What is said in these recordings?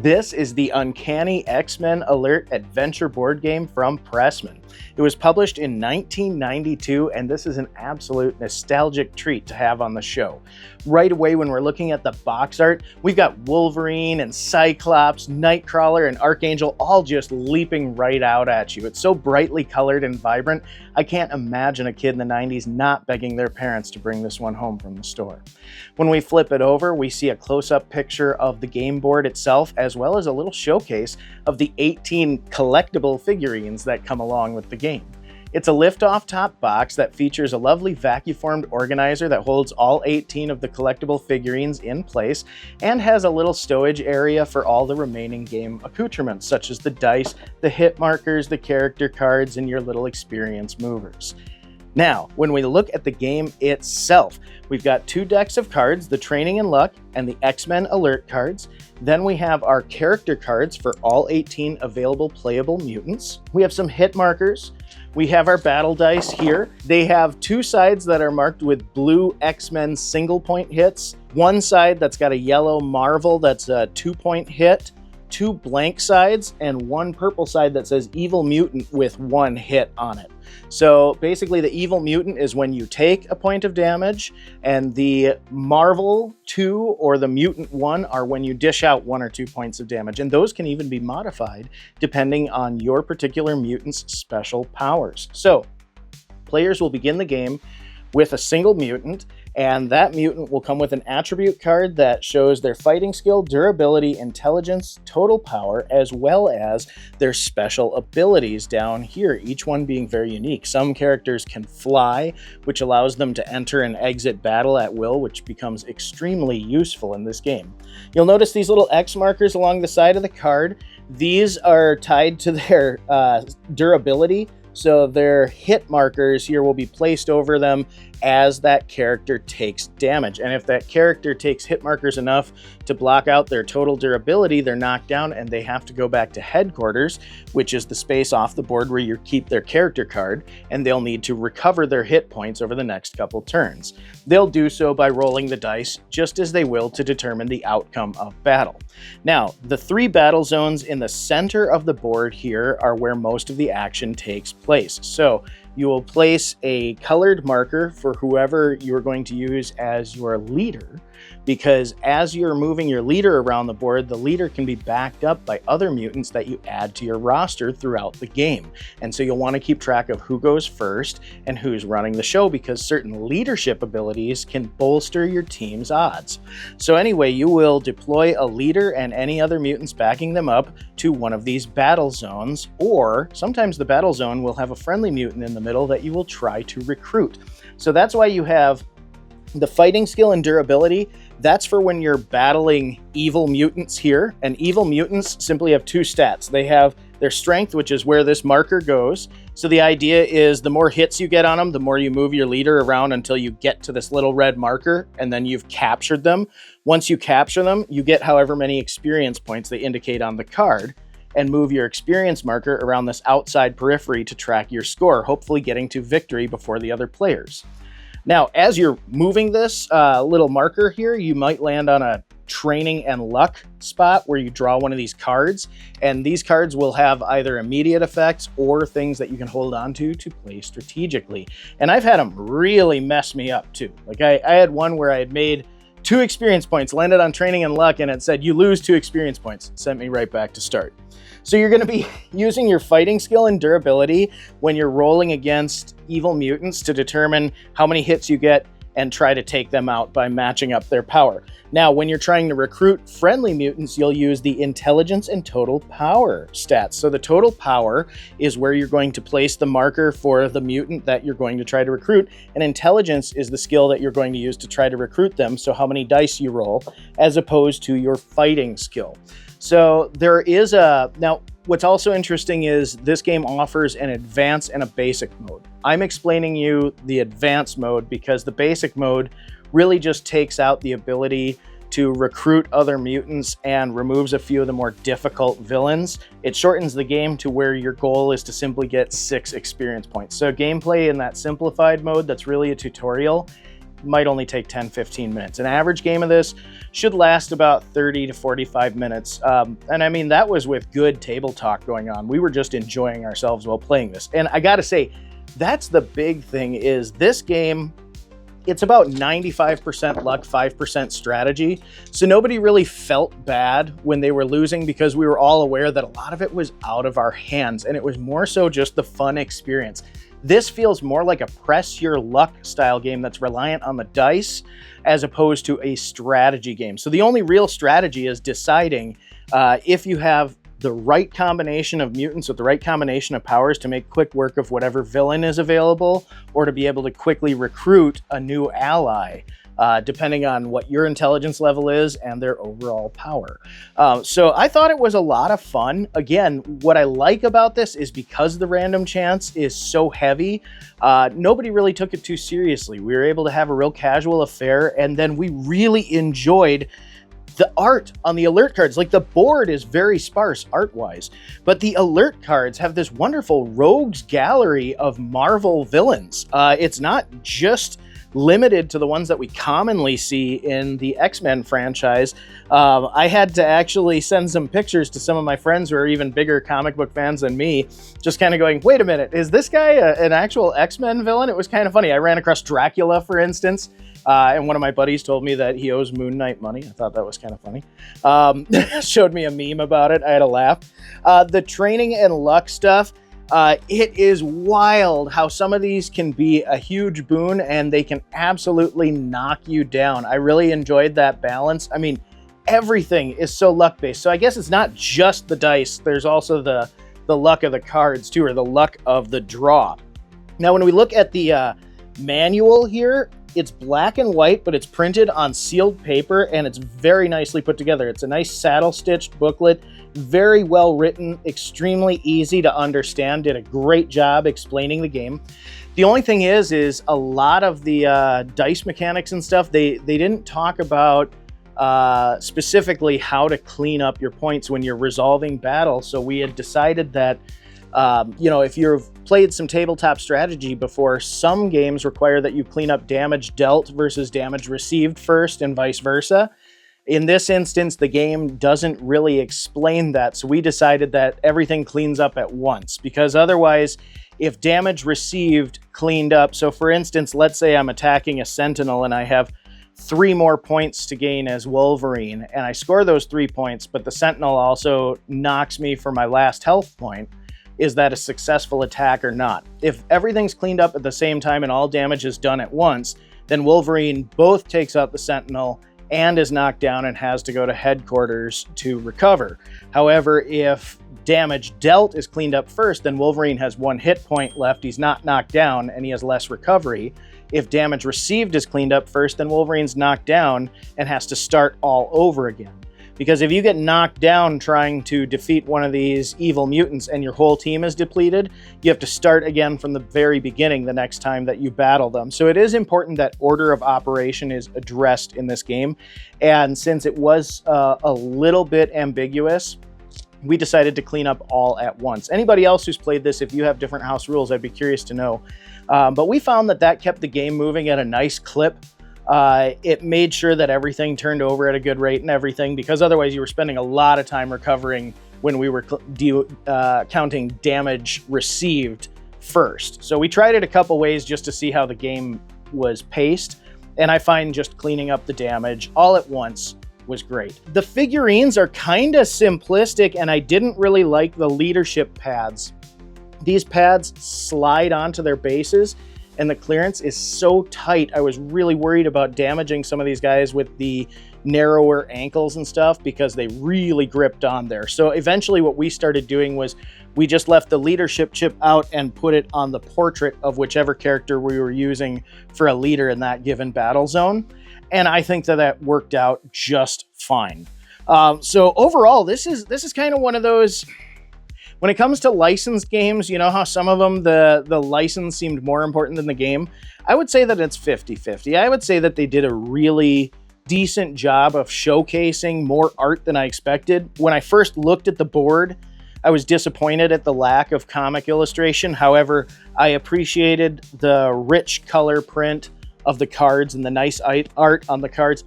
This is the Uncanny X-Men Alert adventure board game from Pressman. It was published in 1992, and this is an absolute nostalgic treat to have on the show. Right away, when we're looking at the box art, we've got Wolverine and Cyclops, Nightcrawler and Archangel all just leaping right out at you. It's so brightly colored and vibrant, I can't imagine a kid in the 90s not begging their parents to bring this one home from the store. When we flip it over, we see a close-up picture of the game board itself, as well as a little showcase of the 18 collectible figurines that come along with the game. It's a lift-off top box that features a lovely vacuum-formed organizer that holds all 18 of the collectible figurines in place and has a little stowage area for all the remaining game accoutrements, such as the dice, the hit markers, the character cards, and your little experience movers. Now, when we look at the game itself, we've got two decks of cards, the Training and Luck and the X-Men Alert cards. Then we have our character cards for all 18 available playable mutants. We have some hit markers. We have our battle dice here. They have two sides that are marked with blue X-Men single point hits, one side that's got a yellow Marvel that's a 2-point hit, two blank sides, and one purple side that says Evil Mutant with 1 hit on it. So basically the Evil Mutant is when you take a point of damage, and the Marvel 2 or the Mutant 1 are when you dish out 1 or 2 points of damage, and those can even be modified depending on your particular mutant's special powers. So players will begin the game with a single mutant, and that mutant will come with an attribute card that shows their fighting skill, durability, intelligence, total power, as well as their special abilities down here, each one being very unique. Some characters can fly, which allows them to enter and exit battle at will, which becomes extremely useful in this game. You'll notice these little X markers along the side of the card. These are tied to their durability. So their hit markers here will be placed over them as that character takes damage. And if that character takes hit markers enough to block out their total durability, they're knocked down and they have to go back to headquarters, which is the space off the board where you keep their character card, and they'll need to recover their hit points over the next couple turns. They'll do so by rolling the dice, just as they will to determine the outcome of battle. Now, the 3 battle zones in the center of the board here are where most of the action takes place. So you will place a colored marker for whoever you're going to use as your leader, because as you're moving your leader around the board, the leader can be backed up by other mutants that you add to your roster throughout the game. And so you'll want to keep track of who goes first and who's running the show, because certain leadership abilities can bolster your team's odds. So anyway, you will deploy a leader and any other mutants backing them up to one of these battle zones, or sometimes the battle zone will have a friendly mutant in the middle that you will try to recruit. So that's why you have the fighting skill and durability. That's for when you're battling evil mutants here. And evil mutants simply have 2 stats. They have their strength, which is where this marker goes. So the idea is the more hits you get on them, the more you move your leader around until you get to this little red marker, and then you've captured them. Once you capture them, you get however many experience points they indicate on the card, and move your experience marker around this outside periphery to track your score, hopefully getting to victory before the other players. Now, as you're moving this little marker here, you might land on a Training and Luck spot where you draw one of these cards, and these cards will have either immediate effects or things that you can hold on to play strategically. And I've had them really mess me up too. Like I had one where I had made 2 experience points, landed on Training and Luck, and it said you lose 2 experience points. It sent me right back to start. So you're going to be using your fighting skill and durability when you're rolling against evil mutants to determine how many hits you get and try to take them out by matching up their power. Now, when you're trying to recruit friendly mutants, you'll use the intelligence and total power stats. So the total power is where you're going to place the marker for the mutant that you're going to try to recruit, and intelligence is the skill that you're going to use to try to recruit them, so how many dice you roll, as opposed to your fighting skill. So there is now what's also interesting is this game offers an advanced and a basic mode. I'm explaining you the advanced mode because the basic mode really just takes out the ability to recruit other mutants and removes a few of the more difficult villains. It shortens the game to where your goal is to simply get 6 experience points. So gameplay in that simplified mode, that's really a tutorial, might only take 10-15 minutes. An average game of this should last about 30 to 45 minutes. And I mean, that was with good table talk going on. We were just enjoying ourselves while playing this. And I gotta say, that's the big thing, is this game, it's about 95% luck, 5% strategy. So nobody really felt bad when they were losing, because we were all aware that a lot of it was out of our hands, and it was more so just the fun experience. This feels more like a press your luck style game that's reliant on the dice as opposed to a strategy game. So the only real strategy is deciding if you have the right combination of mutants with the right combination of powers to make quick work of whatever villain is available, or to be able to quickly recruit a new ally, depending on what your intelligence level is and their overall power. So I thought it was a lot of fun. Again, what I like about this is because the random chance is so heavy, nobody really took it too seriously. We were able to have a real casual affair, and then we really enjoyed the art on the alert cards. Like, the board is very sparse art-wise, but the alert cards have this wonderful rogues gallery of Marvel villains. It's not just limited to the ones that we commonly see in the X-Men franchise. I had to actually send some pictures to some of my friends who are even bigger comic book fans than me, just kind of going, wait a minute, is this guy an actual X-Men villain? It was kind of funny. I ran across Dracula, for instance, and one of my buddies told me that he owes Moon Knight money. I thought that was kind of funny. Showed me a meme about it. I had a laugh. The training and luck stuff, it is wild how some of these can be a huge boon, and they can absolutely knock you down. I really enjoyed that balance. I mean, everything is so luck-based. So I guess it's not just the dice. There's also the luck of the cards too, or the luck of the draw. Now, when we look at the manual here, it's black and white, but it's printed on sealed paper, and it's very nicely put together. It's a nice saddle-stitched booklet, very well written, extremely easy to understand. Did a great job explaining the game. The only thing is a lot of the dice mechanics and stuff, they didn't talk about specifically how to clean up your points when you're resolving battle. So we had decided that if you've played some tabletop strategy before, some games require that you clean up damage dealt versus damage received first, and vice versa. In this instance, the game doesn't really explain that, so we decided that everything cleans up at once, because otherwise, if damage received cleaned up, so for instance, let's say I'm attacking a Sentinel and I have 3 more points to gain as Wolverine, and I score those 3 points, but the Sentinel also knocks me for my last health point. Is that a successful attack or not? If everything's cleaned up at the same time and all damage is done at once, then Wolverine both takes out the Sentinel and is knocked down and has to go to headquarters to recover. However, if damage dealt is cleaned up first, then Wolverine has 1 hit point left. He's not knocked down and he has less recovery. If damage received is cleaned up first, then Wolverine's knocked down and has to start all over again. Because if you get knocked down trying to defeat one of these evil mutants and your whole team is depleted, you have to start again from the very beginning the next time that you battle them. So it is important that order of operation is addressed in this game. And since it was a little bit ambiguous, we decided to clean up all at once. Anybody else who's played this, if you have different house rules, I'd be curious to know. But we found that kept the game moving at a nice clip. It made sure that everything turned over at a good rate and everything, because otherwise you were spending a lot of time recovering when we were counting damage received first. So we tried it a couple ways just to see how the game was paced, and I find just cleaning up the damage all at once was great. The figurines are kind of simplistic, and I didn't really like the leadership pads. These pads slide onto their bases, and the clearance is so tight. I was really worried about damaging some of these guys with the narrower ankles and stuff, because they really gripped on there. So eventually what we started doing was we just left the leadership chip out and put it on the portrait of whichever character we were using for a leader in that given battle zone. And I think that worked out just fine. So overall, this is kind of one of those, when it comes to licensed games, you know how some of them, the license seemed more important than the game? I would say that it's 50-50. I would say that they did a really decent job of showcasing more art than I expected. When I first looked at the board, I was disappointed at the lack of comic illustration. However, I appreciated the rich color print of the cards and the nice art on the cards.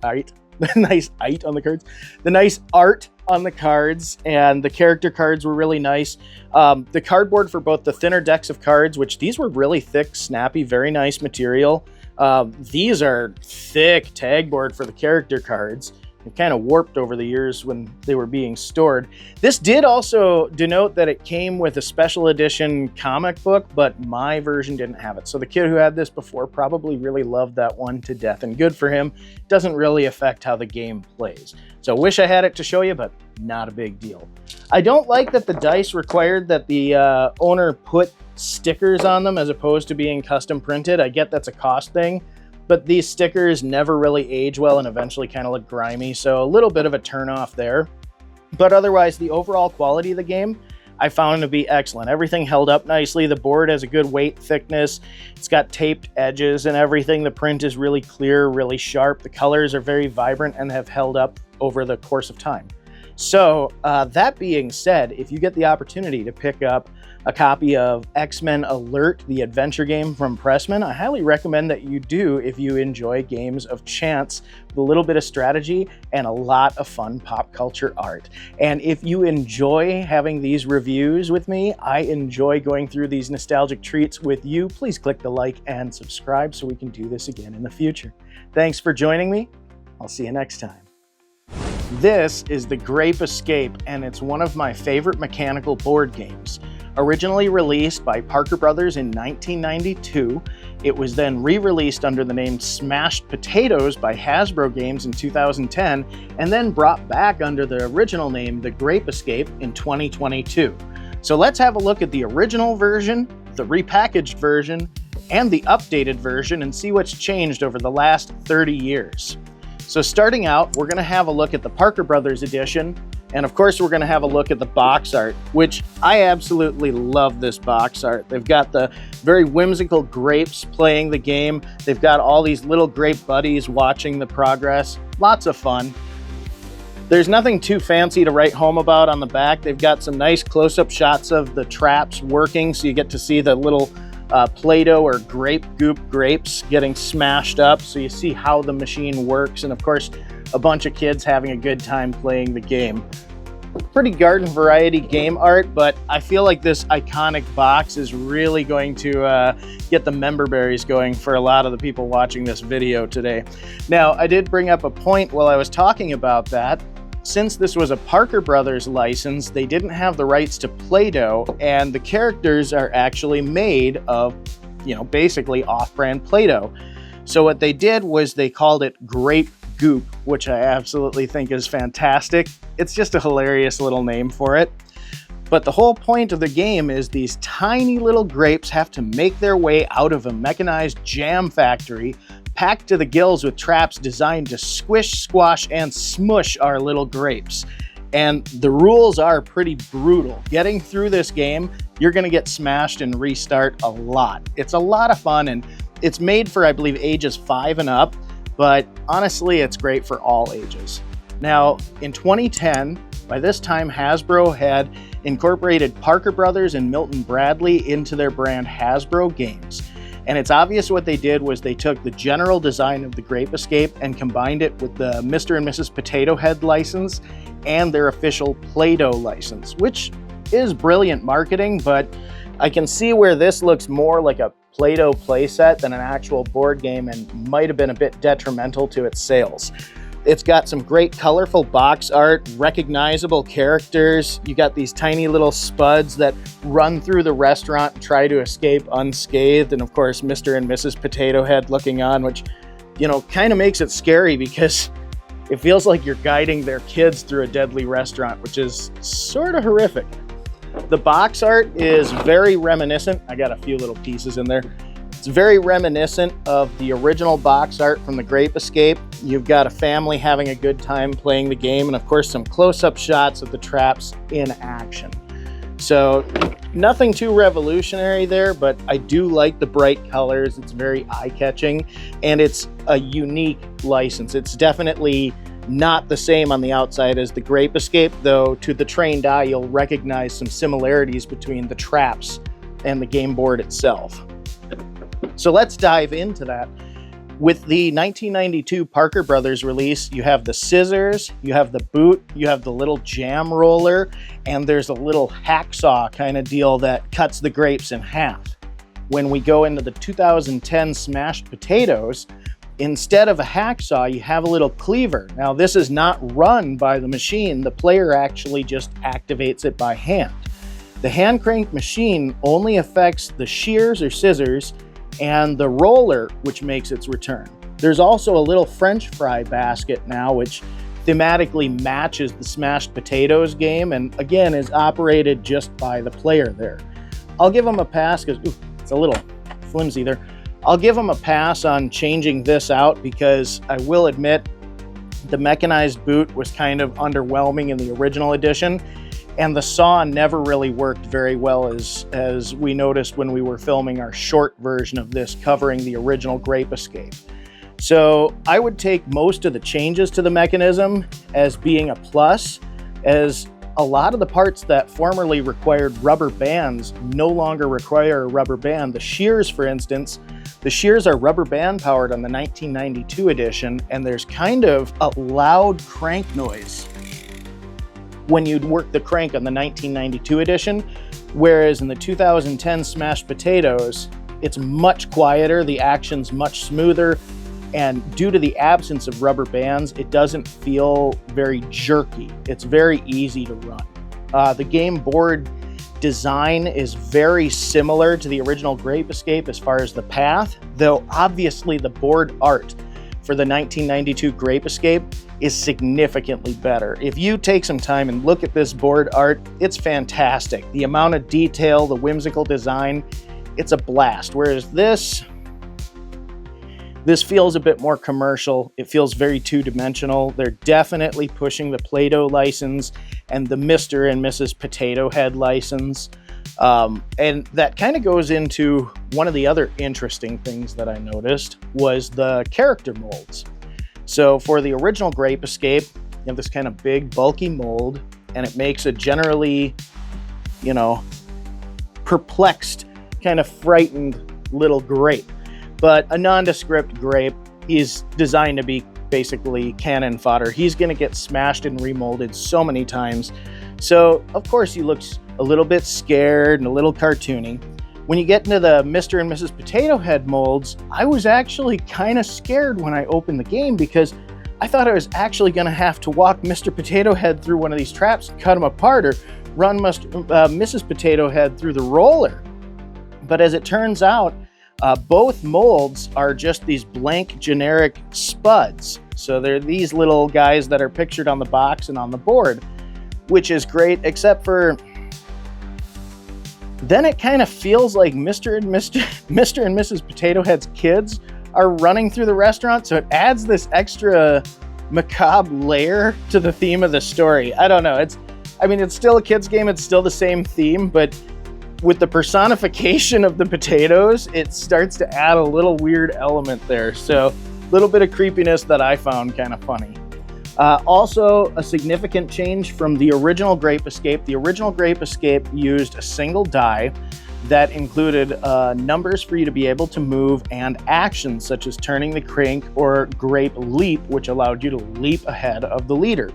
The nice art on the cards. The nice art on the cards, and the character cards were really nice. The cardboard for both the thinner decks of cards, which these were really thick, snappy, very nice material. These are thick tag board for the character cards. It kind of warped over the years when they were being stored. This did also denote that it came with a special edition comic book, but my version didn't have it. So the kid who had this before probably really loved that one to death, and good for him. It doesn't really affect how the game plays. So wish I had it to show you, but not a big deal. I don't like that the dice required that the owner put stickers on them as opposed to being custom printed. I get that's a cost thing, but these stickers never really age well and eventually kind of look grimy, so a little bit of a turnoff there. But otherwise, the overall quality of the game, I found to be excellent. Everything held up nicely. The board has a good weight thickness. It's got taped edges and everything. The print is really clear, really sharp. The colors are very vibrant and have held up over the course of time. So that being said, if you get the opportunity to pick up a copy of X-Men Alert, the adventure game from Pressman, I highly recommend that you do if you enjoy games of chance with a little bit of strategy and a lot of fun pop culture art. And if you enjoy having these reviews with me, I enjoy going through these nostalgic treats with you. Please click the like and subscribe so we can do this again in the future. Thanks for joining me. I'll see you next time. This is the Grape Escape, and it's one of my favorite mechanical board games. Originally released by Parker Brothers in 1992, it was then re-released under the name Smashed Potatoes by Hasbro Games in 2010, and then brought back under the original name The Grape Escape in 2022. So let's have a look at the original version, the repackaged version, and the updated version and see what's changed over the last 30 years. So starting out, we're going to have a look at the Parker Brothers edition, and of course we're going to have a look at the box art, which I absolutely love this box art. They've got the very whimsical grapes playing the game. They've got all these little grape buddies watching the progress. Lots of fun. There's nothing too fancy to write home about on the back. They've got some nice close-up shots of the traps working, so you get to see the little Play-Doh or grape goop grapes getting smashed up, so you see how the machine works, and of course a bunch of kids having a good time playing the game. Pretty garden variety game art, but I feel like this iconic box is really going to get the member berries going for a lot of the people watching this video today. Now, I did bring up a point while I was talking about that. Since this was a Parker Brothers license, they didn't have the rights to Play-Doh, and the characters are actually made of, basically off-brand Play-Doh. So what they did was they called it Grape Goop, which I absolutely think is fantastic. It's just a hilarious little name for it. But the whole point of the game is these tiny little grapes have to make their way out of a mechanized jam factory packed to the gills with traps designed to squish, squash, and smush our little grapes. And the rules are pretty brutal. Getting through this game, you're gonna get smashed and restart a lot. It's a lot of fun, and it's made for, I believe, ages 5 and up, but honestly, it's great for all ages. Now, in 2010, by this time, Hasbro had incorporated Parker Brothers and Milton Bradley into their brand Hasbro Games. And it's obvious what they did was they took the general design of the Grape Escape and combined it with the Mr. and Mrs. Potato Head license and their official Play-Doh license, which is brilliant marketing, but I can see where this looks more like a Play-Doh playset than an actual board game and might have been a bit detrimental to its sales. It's got some great colorful box art, recognizable characters. You got these tiny little spuds that run through the restaurant and try to escape unscathed. And of course, Mr. and Mrs. Potato Head looking on, which, kind of makes it scary because it feels like you're guiding their kids through a deadly restaurant, which is sort of horrific. The box art is very reminiscent. I got a few little pieces in there. It's very reminiscent of the original box art from the Grape Escape. You've got a family having a good time playing the game, and of course some close-up shots of the traps in action. So nothing too revolutionary there, but I do like the bright colors. It's very eye-catching, and it's a unique license. It's definitely not the same on the outside as the Grape Escape, though to the trained eye you'll recognize some similarities between the traps and the game board itself. So let's dive into that. With the 1992 Parker Brothers release, you have the scissors, you have the boot, you have the little jam roller, and there's a little hacksaw kind of deal that cuts the grapes in half. When we go into the 2010 Smashed Potatoes, instead of a hacksaw, you have a little cleaver. Now, this is not run by the machine. The player actually just activates it by hand. The hand crank machine only affects the shears or scissors and the roller, which makes its return. There's also a little French fry basket now, which thematically matches the Smashed Potatoes game, and again is operated just by the player there. I'll give them a pass because it's a little flimsy there. I'll give them a pass on changing this out because I will admit the mechanized boot was kind of underwhelming in the original edition, and the saw never really worked very well as we noticed when we were filming our short version of this covering the original Grape Escape. So I would take most of the changes to the mechanism as being a plus, as a lot of the parts that formerly required rubber bands no longer require a rubber band. The shears, for instance, the shears are rubber band powered on the 1992 edition, and there's kind of a loud crank noise when you'd work the crank on the 1992 edition, whereas in the 2010 Smashed Potatoes, it's much quieter, the action's much smoother, and due to the absence of rubber bands, it doesn't feel very jerky. It's very easy to run. The game board design is very similar to the original Grape Escape as far as the path, though obviously the board art for the 1992 Grape Escape is significantly better. If you take some time and look at this board art, it's fantastic. The amount of detail, the whimsical design, it's a blast. Whereas this feels a bit more commercial. It feels very two-dimensional. They're definitely pushing the Play-Doh license and the Mr. and Mrs. Potato Head license. And that kind of goes into one of the other interesting things that I noticed was the character molds. So for the original Grape Escape, you have this kind of big, bulky mold, and it makes a generally, perplexed, kind of frightened little grape. But a nondescript grape is designed to be basically cannon fodder. He's going to get smashed and remolded so many times. So, of course, he looks a little bit scared and a little cartoony. When you get into the Mr. and Mrs. Potato Head molds, I was actually kind of scared when I opened the game because I thought I was actually going to have to walk Mr. Potato Head through one of these traps and cut him apart, or run Mrs. Potato Head through the roller. But as it turns out, both molds are just these blank generic spuds. So they're these little guys that are pictured on the box and on the board, which is great, except for then it kind of feels like Mr. and Mrs. Potato Head's kids are running through the restaurant, so it adds this extra macabre layer to the theme of the story. I don't know. It's still a kids game. It's still the same theme, but with the personification of the potatoes, it starts to add a little weird element there. So a little bit of creepiness that I found kind of funny. Also, a significant change from the original Grape Escape. The original Grape Escape used a single die that included numbers for you to be able to move and actions such as turning the crank or Grape Leap, which allowed you to leap ahead of the leader.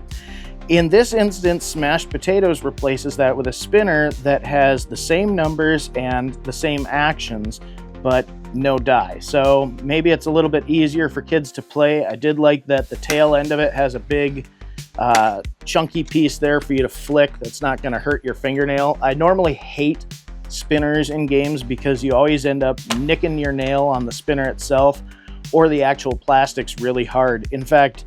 In this instance, Smashed Potatoes replaces that with a spinner that has the same numbers and the same actions, but no die. So maybe it's a little bit easier for kids to play. I did like that the tail end of it has a big chunky piece there for you to flick that's not going to hurt your fingernail. I normally hate spinners in games because you always end up nicking your nail on the spinner itself, or the actual plastic's really hard. In fact,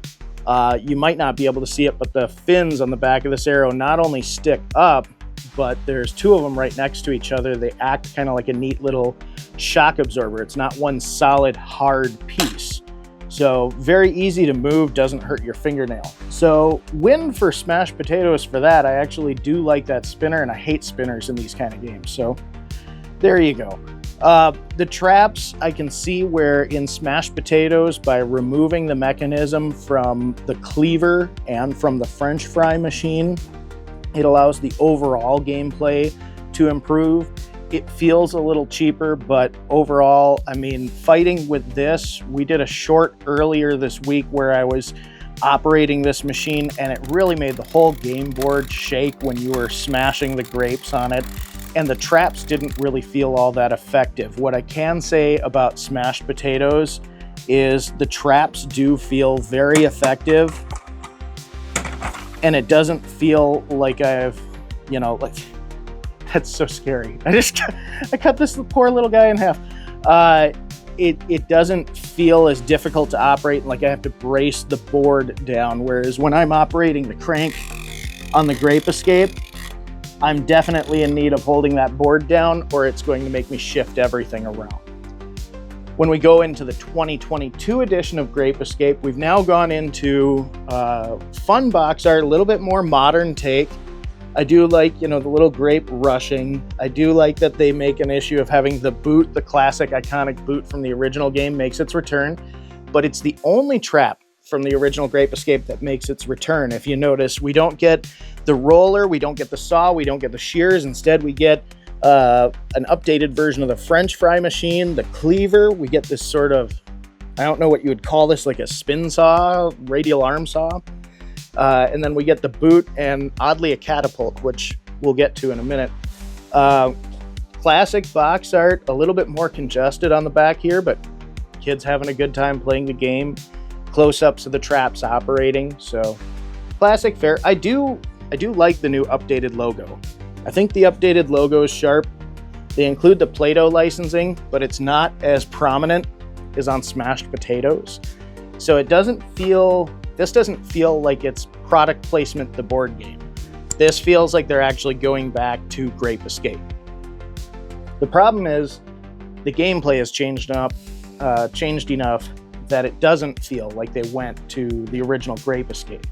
you might not be able to see it, but the fins on the back of this arrow not only stick up, but there's two of them right next to each other. They act kind of like a neat little shock absorber. It's not one solid hard piece. So very easy to move, doesn't hurt your fingernail. So win for Smashed Potatoes for that. I actually do like that spinner, and I hate spinners in these kind of games. So there you go. The traps, I can see where in Smashed Potatoes, by removing the mechanism from the cleaver and from the French fry machine, it allows the overall gameplay to improve. it feels a little cheaper, but overall, I mean, fighting with this, we did a short earlier this week where I was operating this machine, and it really made the whole game board shake when you were smashing the grapes on it, and the traps didn't really feel all that effective. What I can say about smashed potatoes is the traps do feel very effective, and it doesn't feel like I've, you know, like, that's so scary. I cut this poor little guy in half. It doesn't feel as difficult to operate, like I have to brace the board down, whereas when I'm operating the crank on the Grape Escape, I'm definitely in need of holding that board down, or it's going to make me shift everything around. When we go into the 2022 edition of Grape Escape, we've now gone into fun box art, a little bit more modern take. I do like, you know, the little grape rushing. I do like that they make an issue of having the boot, the classic iconic boot from the original game, makes its return, but it's the only trap from the original Grape Escape that makes its return. If you notice, we don't get the roller, we don't get the saw, we don't get the shears. Instead, we get an updated version of the French fry machine, the cleaver. We get this sort of, I don't know what you would call this, like a spin saw, radial arm saw. And then we get the boot and oddly a catapult, which we'll get to in a minute. Classic box art, a little bit more congested on the back here, but kids having a good time playing the game. Close-ups of the traps operating, so classic fare. I do like the new updated logo. I think the updated logo is sharp. They include the Play-Doh licensing, but it's not as prominent as on smashed potatoes. So it doesn't feel, this doesn't feel like it's product placement the board game. This feels like they're actually going back to Grape Escape. The problem is the gameplay has changed enough that it doesn't feel like they went to the original Grape Escape.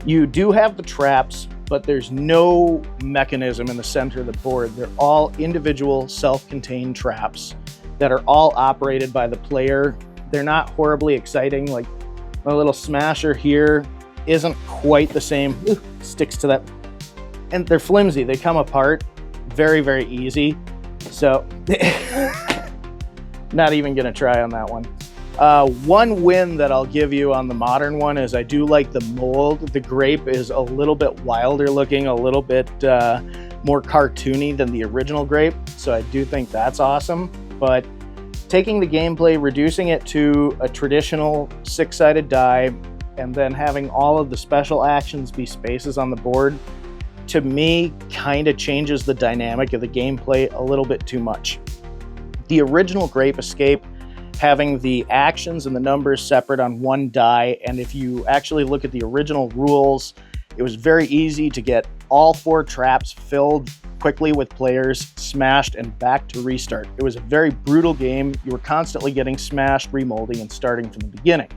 You do have the traps, but there's no mechanism in the center of the board. They're all individual self-contained traps that are all operated by the player. They're not horribly exciting. Like my little smasher here isn't quite the same. Ooh, sticks to that. And they're flimsy. They come apart very, very easy. So not even gonna try on that one. One win that I'll give you on the modern one is I do like the mold. The grape is a little bit wilder looking, a little bit more cartoony than the original grape. So I do think that's awesome. But taking the gameplay, reducing it to a traditional six-sided die, and then having all of the special actions be spaces on the board, to me, kind of changes the dynamic of the gameplay a little bit too much. The original Grape Escape, having the actions and the numbers separate on one die, and if you actually look at the original rules, it was very easy to get all 4 traps filled quickly with players, smashed, and back to restart. It was a very brutal game. You were constantly getting smashed, remolding, and starting from the beginning.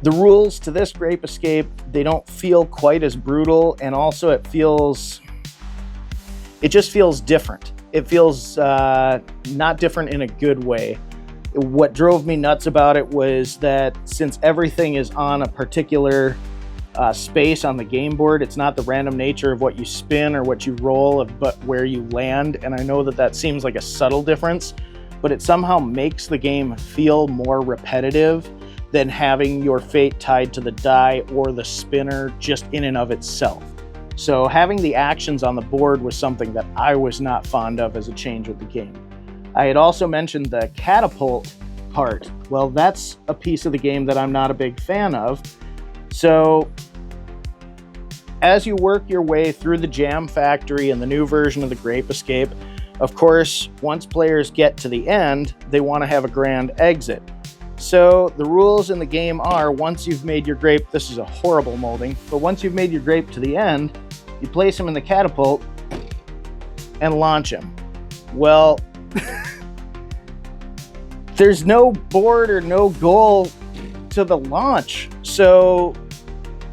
The rules to this Grape Escape, they don't feel quite as brutal, and also it just feels different. It feels not different in a good way. What drove me nuts about it was that since everything is on a particular space on the game board, it's not the random nature of what you spin or what you roll, but where you land. And I know that that seems like a subtle difference, but it somehow makes the game feel more repetitive than having your fate tied to the die or the spinner just in and of itself. So having the actions on the board was something that I was not fond of as a change with the game. I had also mentioned the catapult part. Well, that's a piece of the game that I'm not a big fan of. So as you work your way through the Jam Factory and the new version of the Grape Escape, of course, once players get to the end, they want to have a grand exit. So the rules in the game are, once you've made your grape, this is a horrible molding, but once you've made your grape to the end, you place him in the catapult and launch him. Well, there's no board or no goal to the launch. So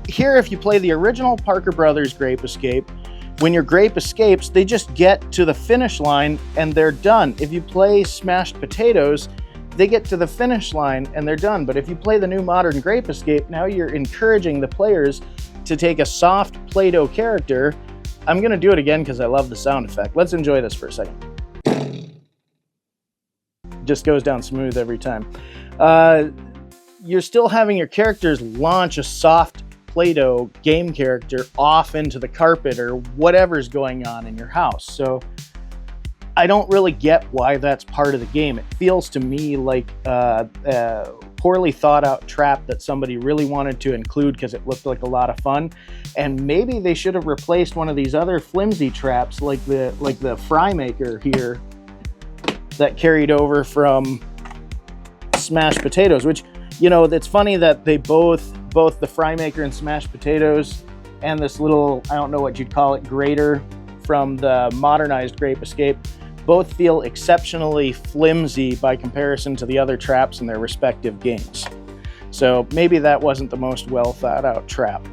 here, if you play the original Parker Brothers Grape Escape, when your grape escapes, they just get to the finish line and they're done. If you play Smashed Potatoes, they get to the finish line and they're done. But if you play the new modern Grape Escape, now you're encouraging the players to take a soft Play-Doh character, I'm going to do it again because I love the sound effect. Let's enjoy this for a second. Just goes down smooth every time. You're still having your characters launch a soft Play-Doh game character off into the carpet or whatever's going on in your house. So I don't really get why that's part of the game. It feels to me like a poorly thought out trap that somebody really wanted to include because it looked like a lot of fun. And maybe they should have replaced one of these other flimsy traps like the fry maker here that carried over from Smashed Potatoes, which, you know, it's funny that they both the fry maker and Smashed Potatoes and this little, I don't know what you'd call it, grater from the modernized Grape Escape, both feel exceptionally flimsy by comparison to the other traps in their respective games. So maybe that wasn't the most well thought out trap.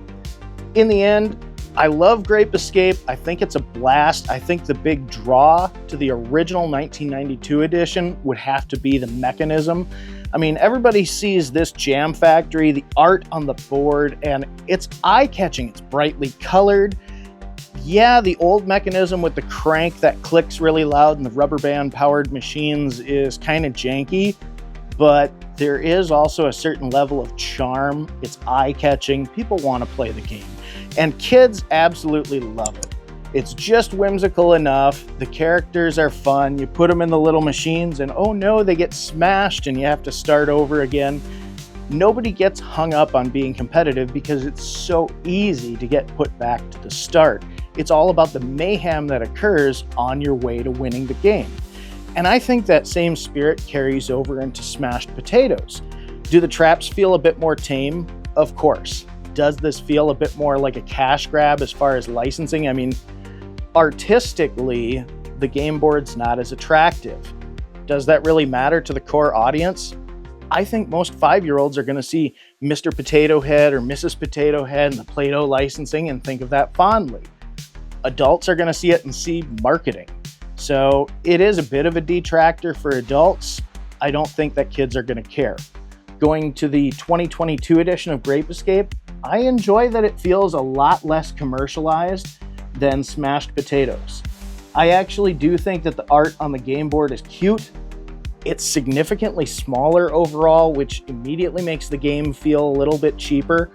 In the end, I love Grape Escape. I think it's a blast. I think the big draw to the original 1992 edition would have to be the mechanism. I mean, everybody sees this jam factory, the art on the board, and it's eye-catching. It's brightly colored. Yeah, the old mechanism with the crank that clicks really loud and the rubber band powered machines is kind of janky, but there is also a certain level of charm. It's eye-catching. People want to play the game, and kids absolutely love it. It's just whimsical enough. The characters are fun. You put them in the little machines and oh no, they get smashed and you have to start over again. Nobody gets hung up on being competitive because it's so easy to get put back to the start. It's all about the mayhem that occurs on your way to winning the game. And I think that same spirit carries over into Smashed Potatoes. Do the traps feel a bit more tame? Of course. Does this feel a bit more like a cash grab as far as licensing? I mean, artistically, the game board's not as attractive. Does that really matter to the core audience? I think most 5-year-olds are going to see Mr. Potato Head or Mrs. Potato Head and the Play-Doh licensing and think of that fondly. Adults are going to see it and see marketing. So it is a bit of a detractor for adults. I don't think that kids are going to care. Going to the 2022 edition of Grape Escape, I enjoy that it feels a lot less commercialized than Smashed Potatoes. I actually do think that the art on the game board is cute. It's significantly smaller overall, which immediately makes the game feel a little bit cheaper.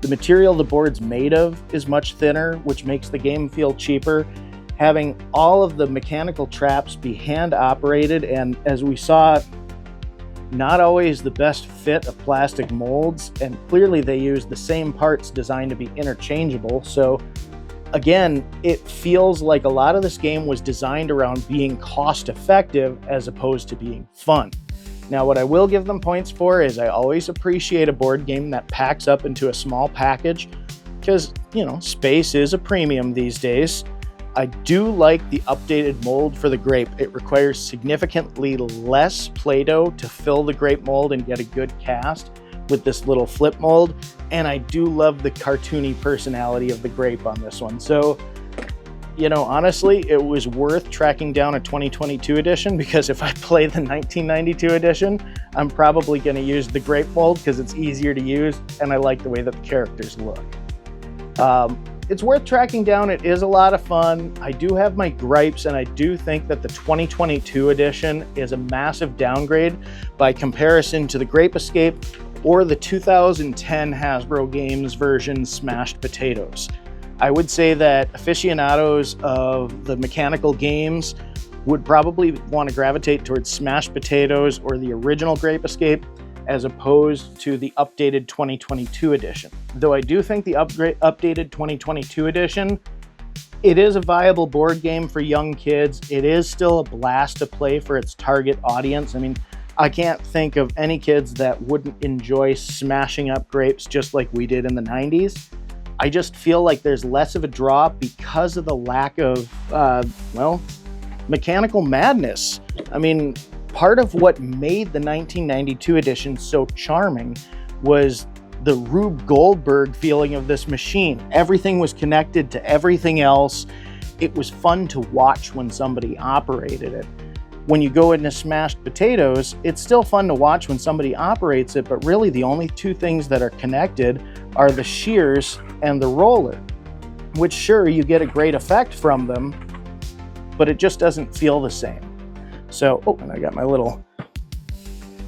The material the board's made of is much thinner, which makes the game feel cheaper. Having all of the mechanical traps be hand operated, and as we saw, not always the best fit of plastic molds, and clearly they use the same parts designed to be interchangeable. So again, it feels like a lot of this game was designed around being cost effective as opposed to being fun. Now, what I will give them points for is I always appreciate a board game that packs up into a small package because, you know, space is a premium these days. I do like the updated mold for the grape. It requires significantly less Play-Doh to fill the grape mold and get a good cast with this little flip mold. And I do love the cartoony personality of the grape on this one. So, you know, honestly, it was worth tracking down a 2022 edition because if I play the 1992 edition, I'm probably going to use the grape mold because it's easier to use and I like the way that the characters look. It's worth tracking down. It is a lot of fun. I do have my gripes, and I do think that the 2022 edition is a massive downgrade by comparison to the Grape Escape or the 2010 Hasbro Games version Smashed Potatoes. I would say that aficionados of the mechanical games would probably want to gravitate towards Smashed Potatoes or the original Grape Escape as opposed to the updated 2022 edition. Though I do think the updated 2022 edition, it is a viable board game for young kids. It is still a blast to play for its target audience. I mean, I can't think of any kids that wouldn't enjoy smashing up grapes just like we did in the 90s. I just feel like there's less of a draw because of the lack of, mechanical madness. I mean, part of what made the 1992 edition so charming was the Rube Goldberg feeling of this machine. Everything was connected to everything else. It was fun to watch when somebody operated it. When you go into Smashed Potatoes, it's still fun to watch when somebody operates it, but really the only two things that are connected are the shears and the roller. which sure, you get a great effect from them, but it just doesn't feel the same. So, oh, and I got my little,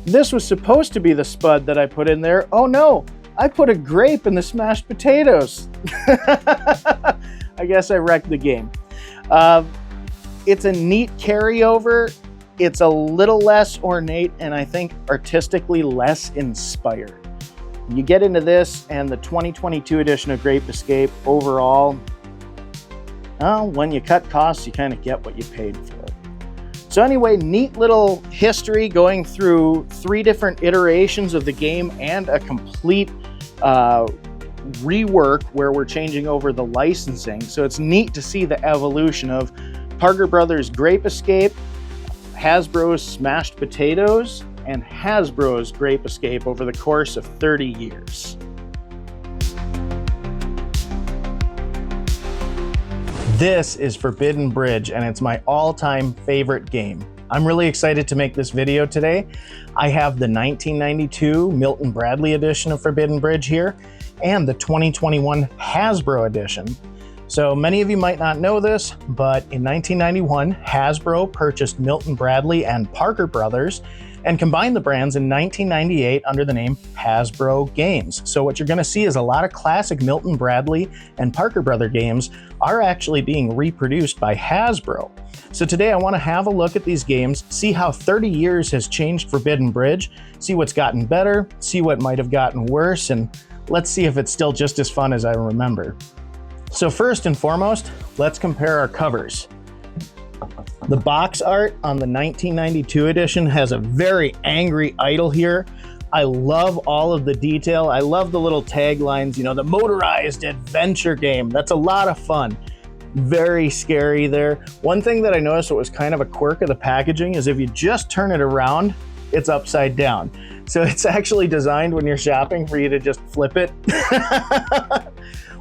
this was supposed to be the spud that I put in there. Oh no, I put a grape in the smashed potatoes. I guess I wrecked the game. It's a neat carryover. It's a little less ornate and I think artistically less inspired. You get into this and the 2022 edition of Grape Escape overall, well, when you cut costs, you kind of get what you paid for. So anyway, neat little history going through 3 different iterations of the game and a complete rework where we're changing over the licensing. So it's neat to see the evolution of Parker Brothers' Grape Escape, Hasbro's Smashed Potatoes, and Hasbro's Grape Escape over the course of 30 years. This is Forbidden Bridge, and it's my all-time favorite game. I'm really excited to make this video today. I have the 1992 Milton Bradley edition of Forbidden Bridge here, and the 2021 Hasbro edition. So many of you might not know this, but in 1991, Hasbro purchased Milton Bradley and Parker Brothers and combined the brands in 1998 under the name Hasbro Games. So what you're gonna see is a lot of classic Milton Bradley and Parker Brother games are actually being reproduced by Hasbro. So today I wanna have a look at these games, see how 30 years has changed Forbidden Bridge, see what's gotten better, see what might have gotten worse, and let's see if it's still just as fun as I remember. So first and foremost, let's compare our covers. The box art on the 1992 edition has a very angry idol here. I love all of the detail. I love the little taglines, you know, the motorized adventure game. That's a lot of fun. Very scary there. One thing that I noticed that was kind of a quirk of the packaging is if you just turn it around, it's upside down. So it's actually designed when you're shopping for you to just flip it.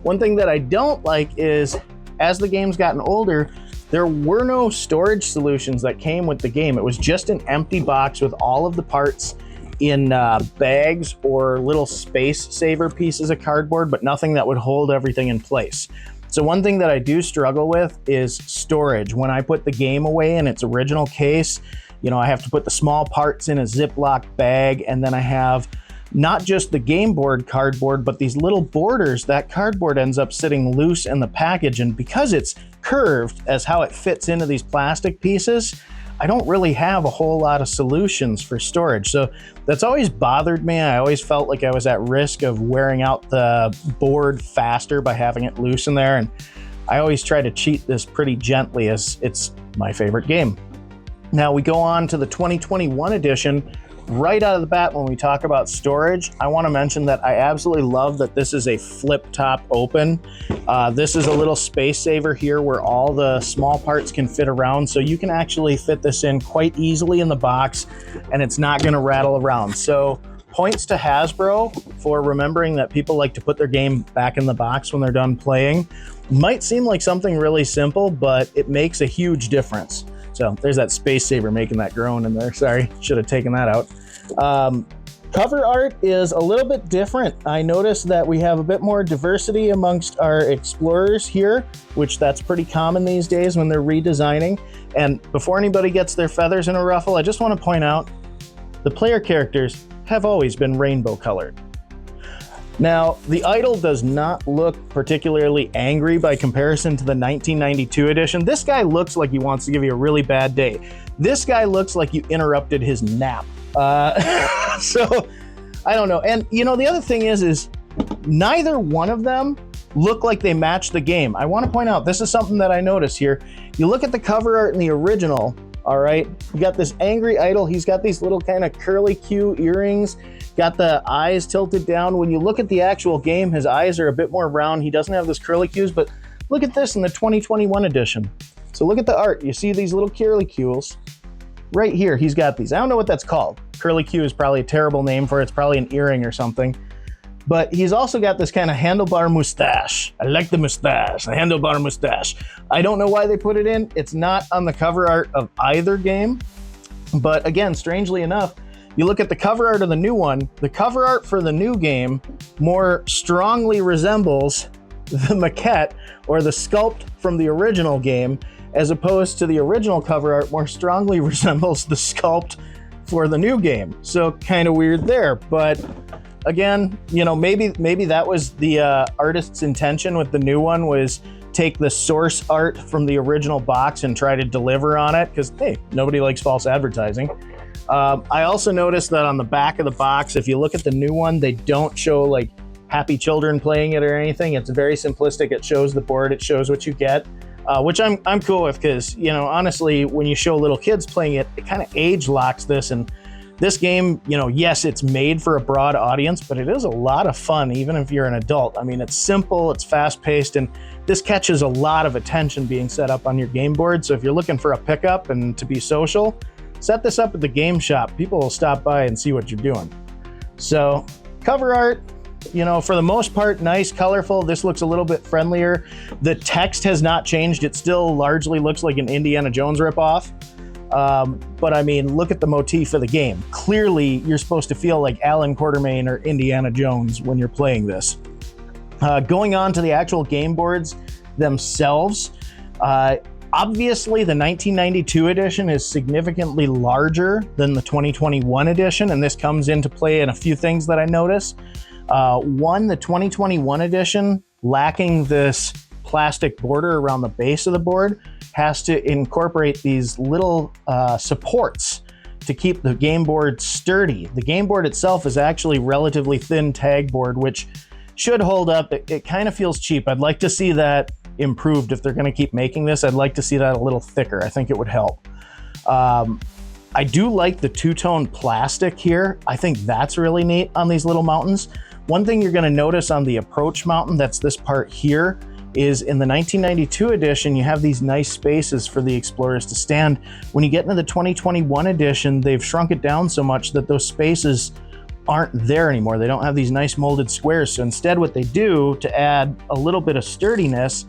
One thing that I don't like is as the game's gotten older, there were no storage solutions that came with the game. It was just an empty box with all of the parts in bags or little space saver pieces of cardboard, but nothing that would hold everything in place. So one thing that I do struggle with is storage. When I put the game away in its original case, you know, I have to put the small parts in a Ziploc bag, and then I have not just the game board cardboard, but these little borders. That cardboard ends up sitting loose in the package, and because it's curved as how it fits into these plastic pieces, I don't really have a whole lot of solutions for storage. So that's always bothered me. I always felt like I was at risk of wearing out the board faster by having it loose in there, and I always try to cheat this pretty gently as it's my favorite game. Now we go on to the 2021 edition. Right out of the bat, when we talk about storage, I want to mention that I absolutely love that this is a flip top open. This is a little space saver here where all the small parts can fit around, so you can actually fit this in quite easily in the box and it's not going to rattle around. So points to Hasbro for remembering that people like to put their game back in the box when they're done playing. Might seem like something really simple, but it makes a huge difference. So there's that space saver making that groan in there. Sorry, should have taken that out. Cover art is a little bit different. I noticed that we have a bit more diversity amongst our explorers here, which that's pretty common these days when they're redesigning. And before anybody gets their feathers in a ruffle, I just want to point out the player characters have always been rainbow colored. Now, the idol does not look particularly angry by comparison to the 1992 edition. This guy looks like he wants to give you a really bad day. This guy looks like you interrupted his nap. So, I don't know. And, you know, the other thing is neither one of them look like they match the game. I want to point out, this is something that I noticed here. You look at the cover art in the original, all right? You got this angry idol. He's got these little kind of curly Q earrings. Got the eyes tilted down. When you look at the actual game, his eyes are a bit more round. He doesn't have this curly Qs, but look at this in the 2021 edition. So look at the art. You see these little curly Qs right here. He's got these. I don't know what that's called. Curly Q is probably a terrible name for it. It's probably an earring or something. But he's also got this kind of handlebar mustache. I like the mustache, the handlebar mustache. I don't know why they put it in. It's not on the cover art of either game. But again, strangely enough, you look at the cover art of the new one, the cover art for the new game more strongly resembles the maquette or the sculpt from the original game, as opposed to the original cover art more strongly resembles the sculpt for the new game. So kind of weird there, but again, you know, maybe that was the artist's intention with the new one, was take the source art from the original box and try to deliver on it, because hey, nobody likes false advertising. I also noticed that on the back of the box, if you look at the new one, they don't show like happy children playing it or anything. It's very simplistic. It shows the board, it shows what you get, which I'm cool with, because, you know, honestly, when you show little kids playing it, it kind of age locks this. And this game, you know, yes, it's made for a broad audience, but it is a lot of fun, even if you're an adult. I mean, it's simple, it's fast paced, and this catches a lot of attention being set up on your game board. So if you're looking for a pickup and to be social, set this up at the game shop. People will stop by and see what you're doing. So cover art, you know, for the most part, nice, colorful. This looks a little bit friendlier. The text has not changed. It still largely looks like an Indiana Jones ripoff. But I mean, look at the motif of the game. Clearly, you're supposed to feel like Alan Quatermain or Indiana Jones when you're playing this. Going on to the actual game boards themselves, obviously the 1992 edition is significantly larger than the 2021 edition, and this comes into play in a few things that I notice. One, the 2021 edition, lacking this plastic border around the base of the board, has to incorporate these little supports to keep the game board sturdy. The game board itself is actually relatively thin tag board, which should hold up. It kind of feels cheap. I'd like to see that improved if they're going to keep making this. I'd like to see that a little thicker. I think it would help. I do like the two-tone plastic here. I think that's really neat on these little mountains. One thing you're going to notice on the approach mountain, that's this part here, is in the 1992 edition, you have these nice spaces for the explorers to stand. When you get into the 2021 edition, they've shrunk it down so much that those spaces aren't there anymore. They don't have these nice molded squares. So instead, what they do to add a little bit of sturdiness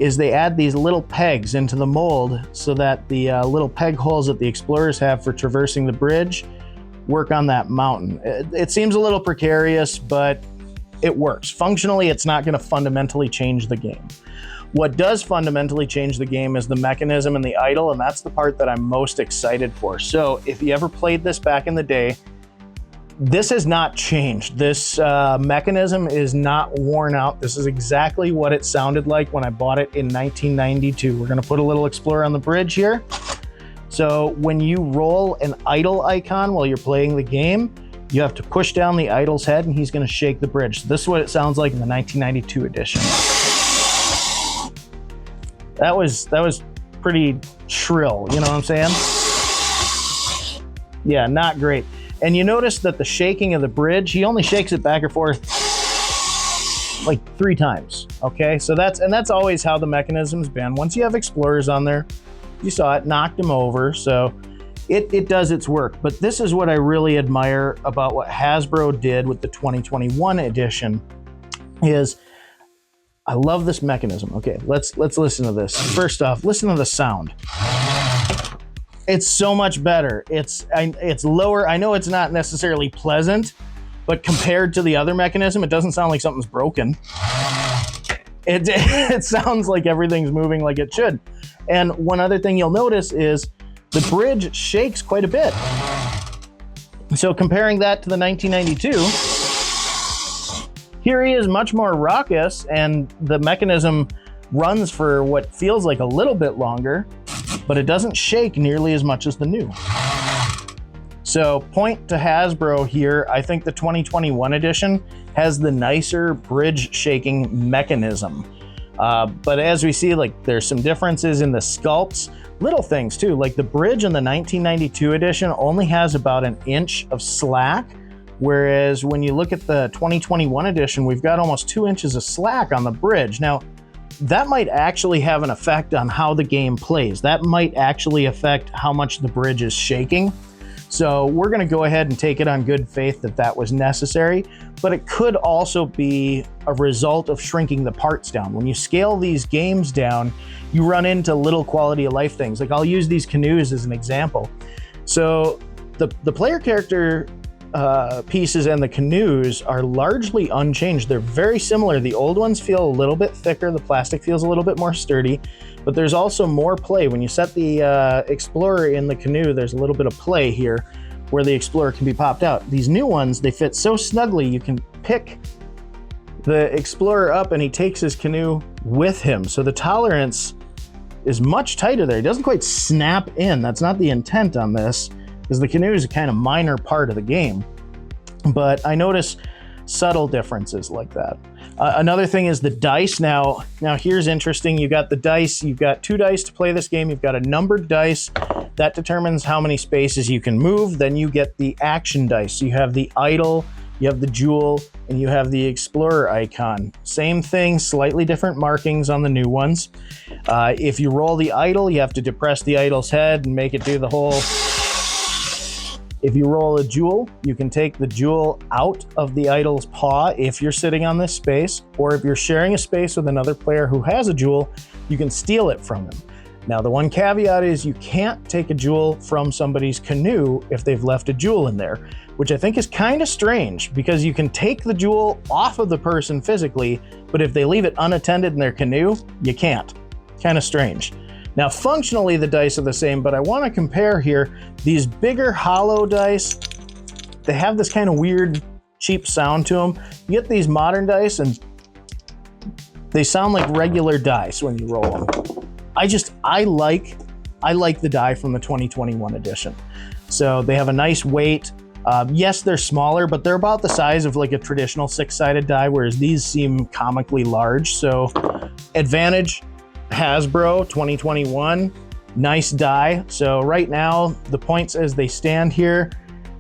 is they add these little pegs into the mold so that the little peg holes that the explorers have for traversing the bridge work on that mountain. It seems a little precarious, but it works. Functionally, it's not going to fundamentally change the game. What does fundamentally change the game is the mechanism and the idle, and that's the part that I'm most excited for. So if you ever played this back in the day, this has not changed. This mechanism is not worn out. This is exactly what it sounded like when I bought it in 1992. We're going to put a little explorer on the bridge here. So when you roll an idle icon while you're playing the game, you have to push down the idle's head and he's going to shake the bridge. So this is what it sounds like in the 1992 edition. That was pretty shrill, you know what I'm saying? Yeah, not great. And you notice that the shaking of the bridge, he only shakes it back and forth like 3 times. Okay, so that's always how the mechanism's been. Once you have explorers on there, you saw it knocked him over, so it does its work. But this is what I really admire about what Hasbro did with the 2021 edition is I love this mechanism. Okay, let's listen to this. First off, listen to the sound. It's so much better. It's lower. I know it's not necessarily pleasant, but compared to the other mechanism, it doesn't sound like something's broken. It sounds like everything's moving like it should. And one other thing you'll notice is the bridge shakes quite a bit. So comparing that to the 1992, here he is much more raucous, and the mechanism runs for what feels like a little bit longer, but it doesn't shake nearly as much as the new. So point to Hasbro here. I think the 2021 edition has the nicer bridge shaking mechanism. But as we see, like there's some differences in the sculpts, little things too, like the bridge in the 1992 edition only has about 1 inch of slack. Whereas when you look at the 2021 edition, we've got almost 2 inches of slack on the bridge. Now, that might actually have an effect on how the game plays. That might actually affect how much the bridge is shaking. So we're going to go ahead and take it on good faith that that was necessary, but it could also be a result of shrinking the parts down. When you scale these games down, you run into little quality of life things. Like I'll use these canoes as an example. So the player character pieces and the canoes are largely unchanged. They're very similar. The old ones feel a little bit thicker. The plastic feels a little bit more sturdy, but there's also more play. When you set the Explorer in the canoe, there's a little bit of play here where the Explorer can be popped out. These new ones, they fit so snugly, you can pick the Explorer up and he takes his canoe with him. So the tolerance is much tighter there. It doesn't quite snap in. That's not the intent on this, because the canoe is a kind of minor part of the game. But I notice subtle differences like that. Another thing is the dice. Now here's interesting. You got the dice. You've got 2 dice to play this game. You've got a numbered dice that determines how many spaces you can move. Then you get the action dice. So you have the idle, you have the jewel, and you have the Explorer icon. Same thing, slightly different markings on the new ones. If you roll the idle, you have to depress the idle's head and make it do the whole. If you roll a jewel, you can take the jewel out of the idle's paw if you're sitting on this space, or if you're sharing a space with another player who has a jewel, you can steal it from them. Now, the one caveat is you can't take a jewel from somebody's canoe if they've left a jewel in there, which I think is kind of strange, because you can take the jewel off of the person physically, but if they leave it unattended in their canoe, you can't. Kind of strange. Now, functionally, the dice are the same, but I want to compare here. These bigger hollow dice, they have this kind of weird, cheap sound to them. You get these modern dice, and they sound like regular dice when you roll them. I like the die from the 2021 edition. So they have a nice weight. Yes, they're smaller, but they're about the size of like a traditional 6-sided die, whereas these seem comically large. So advantage, Hasbro 2021, nice die. So right now, the points as they stand here,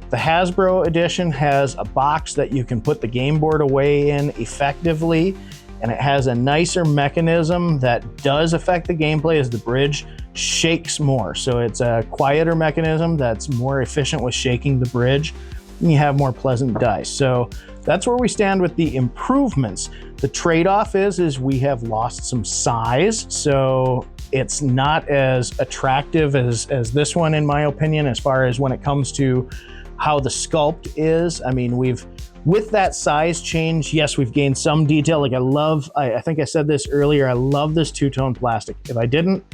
the Hasbro edition has a box that you can put the game board away in effectively, and it has a nicer mechanism that does affect the gameplay as the bridge shakes more. So it's a quieter mechanism that's more efficient with shaking the bridge, and you have more pleasant dice. So that's where we stand with the improvements. The trade-off is we have lost some size, so it's not as attractive as this one, in my opinion, as far as when it comes to how the sculpt is. I mean, with that size change, yes, we've gained some detail. Like I think I said this earlier, I love this 2-tone plastic. If I didn't,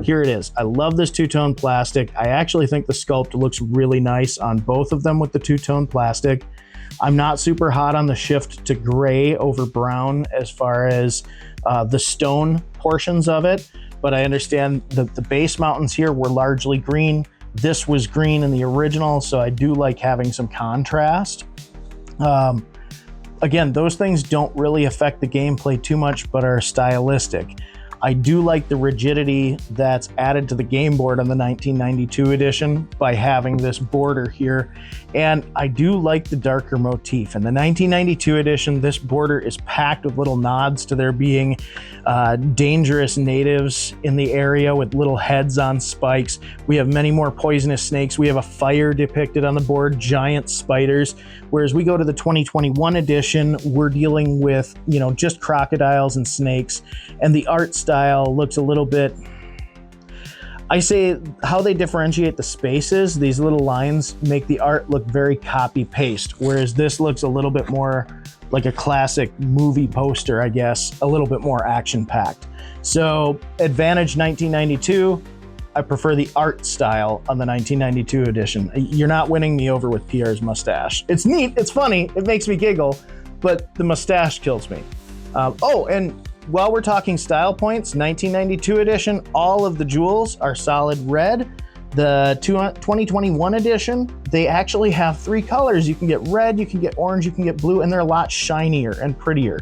here it is. I love this 2-tone plastic. I actually think the sculpt looks really nice on both of them with the 2-tone plastic. I'm not super hot on the shift to gray over brown as far as the stone portions of it, but I understand that the base mountains here were largely green. This was green in the original, so I do like having some contrast. Again, those things don't really affect the gameplay too much, but are stylistic. I do like the rigidity that's added to the game board on the 1992 edition by having this border here. And I do like the darker motif. In the 1992 edition, this border is packed with little nods to there being dangerous natives in the area with little heads on spikes. We have many more poisonous snakes. We have a fire depicted on the board, giant spiders. Whereas we go to the 2021 edition, we're dealing with, just crocodiles and snakes. And the art style looks a little bit, I say how they differentiate the spaces, these little lines make the art look very copy paste, whereas this looks a little bit more like a classic movie poster, I guess, a little bit more action packed. So advantage 1992, I prefer the art style on the 1992 edition. You're not winning me over with Pierre's mustache. It's neat, it's funny, it makes me giggle, but the mustache kills me. And while we're talking style points, 1992 edition, all of the jewels are solid red. The 2021 edition, they actually have 3 colors. You can get red, you can get orange, you can get blue, and they're a lot shinier and prettier.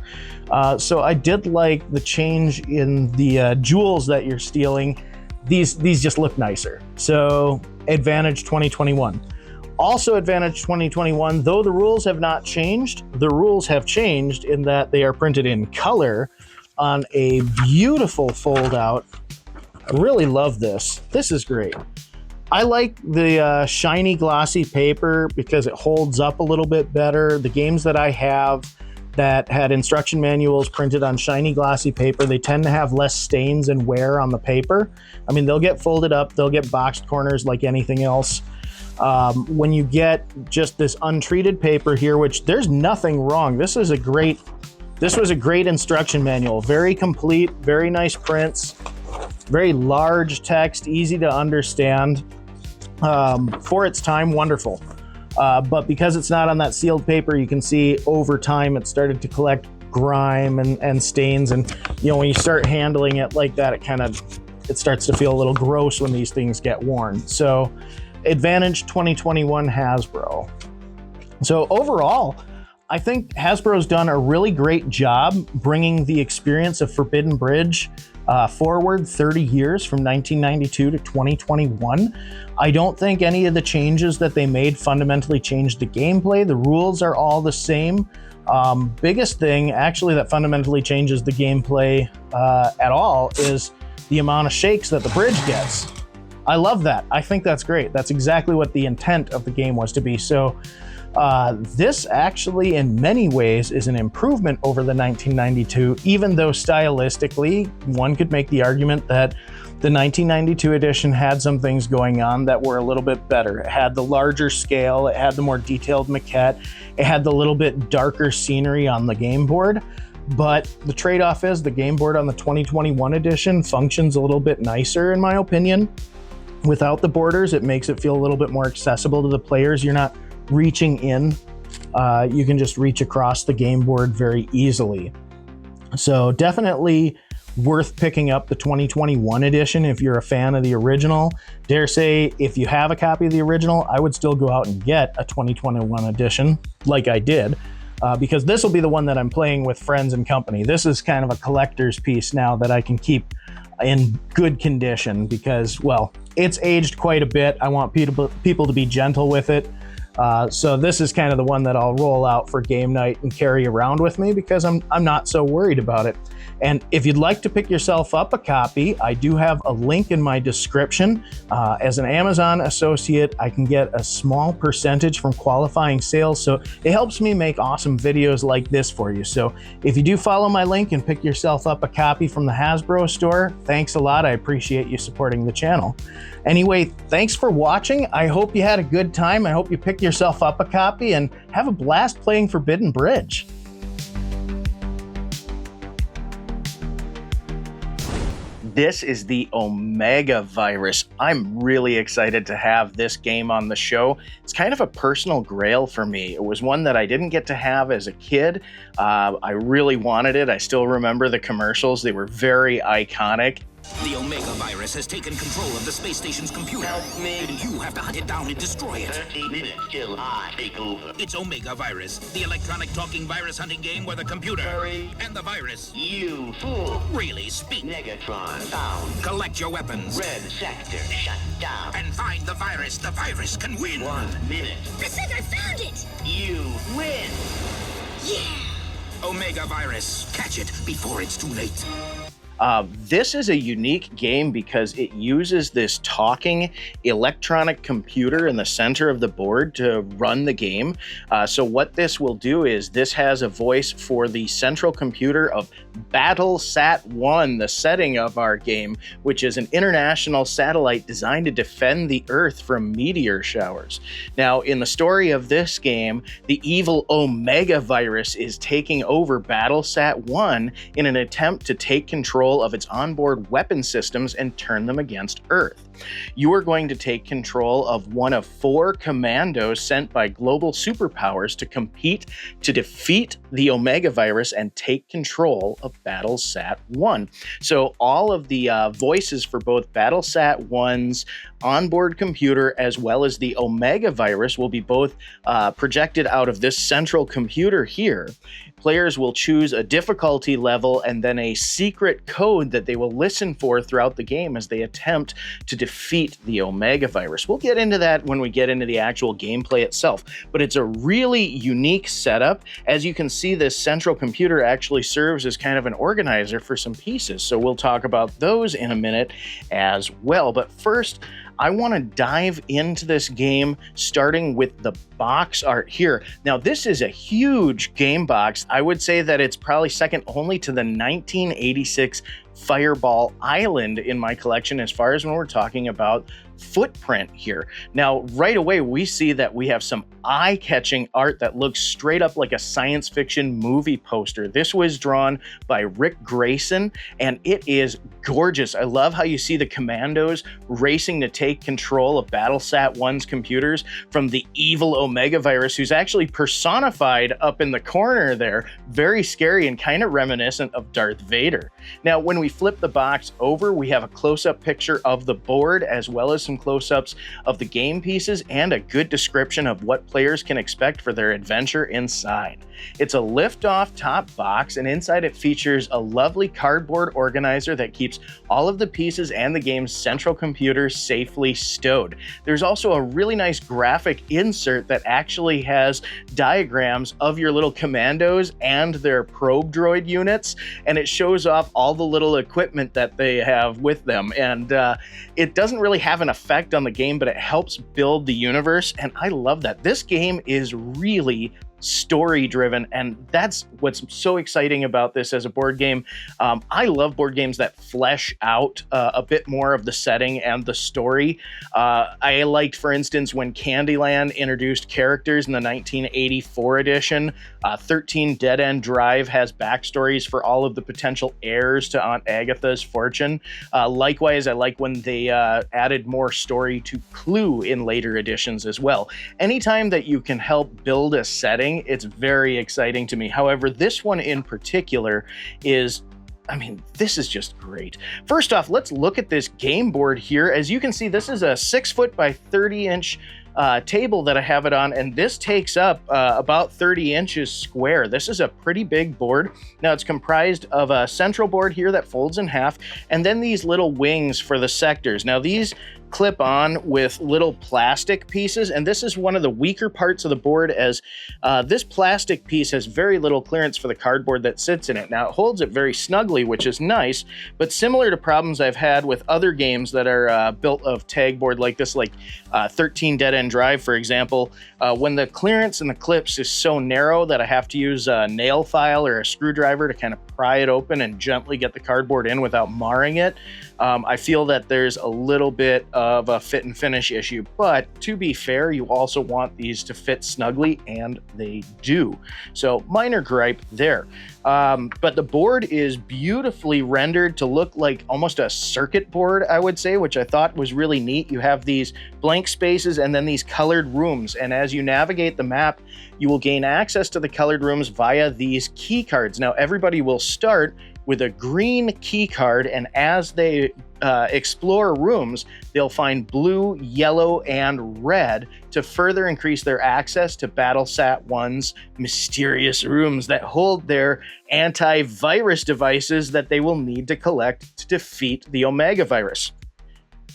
So I did like the change in the jewels that you're stealing. These just look nicer. So advantage 2021. Also advantage 2021, though the rules have not changed, the rules have changed in that they are printed in color on a beautiful fold out. I really love this. This is great. I like the shiny glossy paper because it holds up a little bit better. The games that I have, that had instruction manuals printed on shiny glossy paper. They tend to have less stains and wear on the paper. I mean, they'll get folded up, they'll get boxed corners like anything else. When you get just this untreated paper here, which there's nothing wrong. This was a great instruction manual. Very complete, very nice prints, very large text, easy to understand. For its time, wonderful. But because it's not on that sealed paper, you can see over time it started to collect grime and stains. And when you start handling it like that, it starts to feel a little gross when these things get worn. So advantage 2021 Hasbro. So overall, I think Hasbro's done a really great job bringing the experience of Forbidden Bridge forward 30 years from 1992 to 2021. I don't think any of the changes that they made fundamentally changed the gameplay. The rules are all the same. Biggest thing actually that fundamentally changes the gameplay at all is the amount of shakes that the bridge gets. I love that. I think that's great. That's exactly what the intent of the game was to be. So this actually in many ways is an improvement over the 1992, even though stylistically one could make the argument that the 1992 edition had some things going on that were a little bit better. It had the larger scale, it had the more detailed maquette, it had the little bit darker scenery on the game board. But the trade-off is the game board on the 2021 edition functions a little bit nicer in my opinion. Without the borders, it makes it feel a little bit more accessible to the players. You're not reaching in. You can just reach across the game board very easily. So definitely worth picking up the 2021 edition if you're a fan of the original. Dare say, if you have a copy of the original, I would still go out and get a 2021 edition like I did. Because this will be the one that I'm playing with friends and company. This is kind of a collector's piece now that I can keep in good condition because, well, it's aged quite a bit. I want people to be gentle with it. So this is kind of the one that I'll roll out for game night and carry around with me because I'm not so worried about it. And if you'd like to pick yourself up a copy, I do have a link in my description. As an Amazon associate, I can get a small percentage from qualifying sales. So it helps me make awesome videos like this for you. So if you do follow my link and pick yourself up a copy from the Hasbro store, thanks a lot. I appreciate you supporting the channel. Anyway, thanks for watching. I hope you had a good time. I hope you picked yourself up a copy and have a blast playing Forbidden Bridge. This is the Omega Virus. I'm really excited to have this game on the show. It's kind of a personal grail for me. It was one that I didn't get to have as a kid. I really wanted it. I still remember the commercials. They were very iconic. The Omega Virus has taken control of the space station's computer. Help me. And you have to hunt it down and destroy it. 30 minutes till I take over. It's Omega Virus, the electronic talking virus hunting game where the computer Hurry. and the virus You fool. really speak. Negatron found. Collect your weapons Red sector shut down. and find the virus. The virus can win. 1 minute. I said I found it! You win. Yeah! Omega Virus. Catch it before it's too late. This is a unique game because it uses this talking electronic computer in the center of the board to run the game. So what this will do is this has a voice for the central computer of BattleSat-1, the setting of our game, which is an international satellite designed to defend the Earth from meteor showers. Now, in the story of this game, the evil Omega Virus is taking over BattleSat-1 in an attempt to take control of its onboard weapon systems and turn them against Earth. You are going to take control of one of 4 commandos sent by global superpowers to compete to defeat the Omega Virus and take control of BattleSat-1. So all of the voices for both BattleSat-1's onboard computer as well as the Omega Virus will be both projected out of this central computer here. Players will choose a difficulty level and then a secret code that they will listen for throughout the game as they attempt to defeat the Omega Virus. We'll get into that when we get into the actual gameplay itself, but it's a really unique setup. As you can see, this central computer actually serves as kind of an organizer for some pieces, so we'll talk about those in a minute as well. But first, I want to dive into this game starting with the box art here. Now, this is a huge game box. I would say that it's probably second only to the 1986 Fireball Island in my collection as far as when we're talking about footprint here. Now, right away, we see that we have some eye-catching art that looks straight up like a science fiction movie poster. This was drawn by Rick Grayson, and it is gorgeous. I love how you see the commandos racing to take control of Battlesat 1's computers from the evil Omega virus, who's actually personified up in the corner there. Very scary and kind of reminiscent of Darth Vader. Now, when we flip the box over, we have a close-up picture of the board as well as some close-ups of the game pieces and a good description of what players can expect for their adventure inside. It's a lift-off top box, and inside it features a lovely cardboard organizer that keeps all of the pieces and the game's central computer safely stowed. There's also a really nice graphic insert that actually has diagrams of your little commandos and their probe droid units, and it shows off all the little equipment that they have with them. And it doesn't really have an effect on the game, but it helps build the universe, and I love that. This game is really story driven, and that's what's so exciting about this as a board game. I love board games that flesh out a bit more of the setting and the story. I liked, for instance, when Candyland introduced characters in the 1984 edition. 13 Dead End Drive has backstories for all of the potential heirs to Aunt Agatha's fortune. Likewise, I like when they added more story to Clue in later editions as well. Anytime that you can help build a setting, it's very exciting to me. However, this one in particular is, this is just great. First off, let's look at this game board here. As you can see, this is a 6 foot by 30 inch table that I have it on, and this takes up about 30 inches square. This is a pretty big board. Now, it's comprised of a central board here that folds in half, and then these little wings for the sectors. Now, these clip on with little plastic pieces, and this is one of the weaker parts of the board, as this plastic piece has very little clearance for the cardboard that sits in it. Now, it holds it very snugly, which is nice, but similar to problems I've had with other games that are built of tag board like this, like 13 Dead End Drive, for example, when the clearance in the clips is so narrow that I have to use a nail file or a screwdriver to kind of pry it open and gently get the cardboard in without marring it, I feel that there's a little bit of a fit and finish issue. But to be fair, you also want these to fit snugly, and they do. So minor gripe there. But the board is beautifully rendered to look like almost a circuit board, I would say, which I thought was really neat. You have these blank spaces and then these colored rooms. And as you navigate the map, you will gain access to the colored rooms via these key cards. Now, everybody will start with a green key card, and as they explore rooms, they'll find blue, yellow, and red to further increase their access to Battlesat 1's mysterious rooms that hold their antivirus devices that they will need to collect to defeat the Omega virus.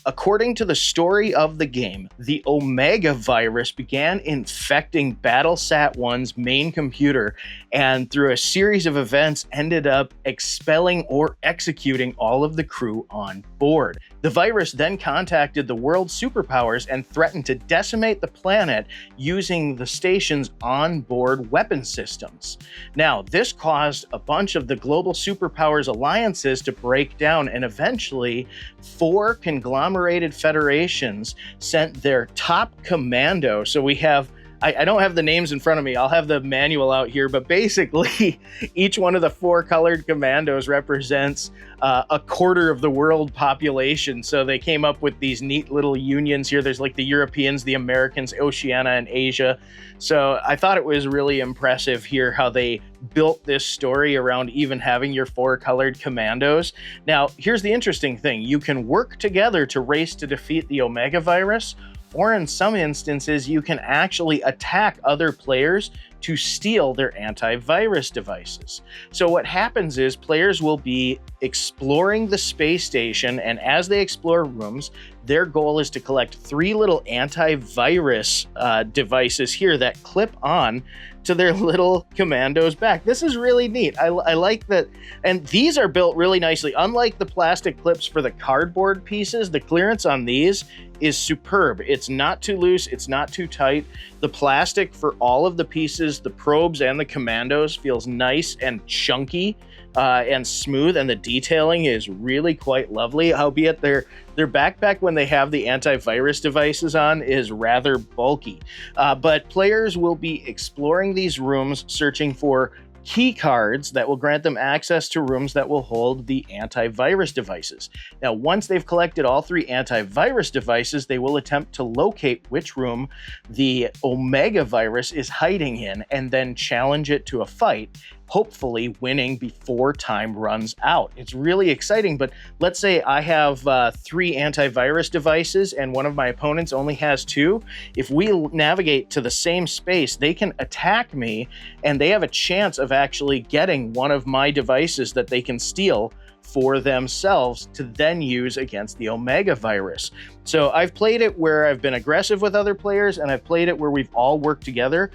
According to the story of the game, the Omega virus began infecting Battlesat 1's main computer, and through a series of events ended up expelling or executing all of the crew on board. The virus then contacted the world's superpowers and threatened to decimate the planet using the station's onboard weapon systems. Now, this caused a bunch of the global superpowers alliances to break down, and eventually 4 conglomerated federations sent their top commando. So we have, I don't have the names in front of me, I'll have the manual out here, but basically each one of the 4 colored commandos represents a quarter of the world population. So they came up with these neat little unions here. There's like the Europeans, the Americans, Oceania, and Asia. So I thought it was really impressive here how they built this story around even having your 4 colored commandos. Now, here's the interesting thing. You can work together to race to defeat the Omega virus, or in some instances, you can actually attack other players to steal their antivirus devices. So what happens is players will be exploring the space station, and as they explore rooms, their goal is to collect 3 little antivirus devices here that clip on to their little commando's back. This is really neat. I like that. And these are built really nicely. Unlike the plastic clips for the cardboard pieces, the clearance on these is superb. It's not too loose, it's not too tight. The plastic for all of the pieces, the probes and the commandos, feels nice and chunky and smooth, and the detailing is really quite lovely, albeit their backpack, when they have the antivirus devices on, is rather bulky. But players will be exploring these rooms, searching for key cards that will grant them access to rooms that will hold the antivirus devices. Now, once they've collected all 3 antivirus devices, they will attempt to locate which room the Omega virus is hiding in and then challenge it to a fight, hopefully winning before time runs out. It's really exciting, but let's say I have 3 antivirus devices and one of my opponents only has 2. If we navigate to the same space, they can attack me and they have a chance of actually getting one of my devices that they can steal for themselves to then use against the Omega virus. So I've played it where I've been aggressive with other players, and I've played it where we've all worked together.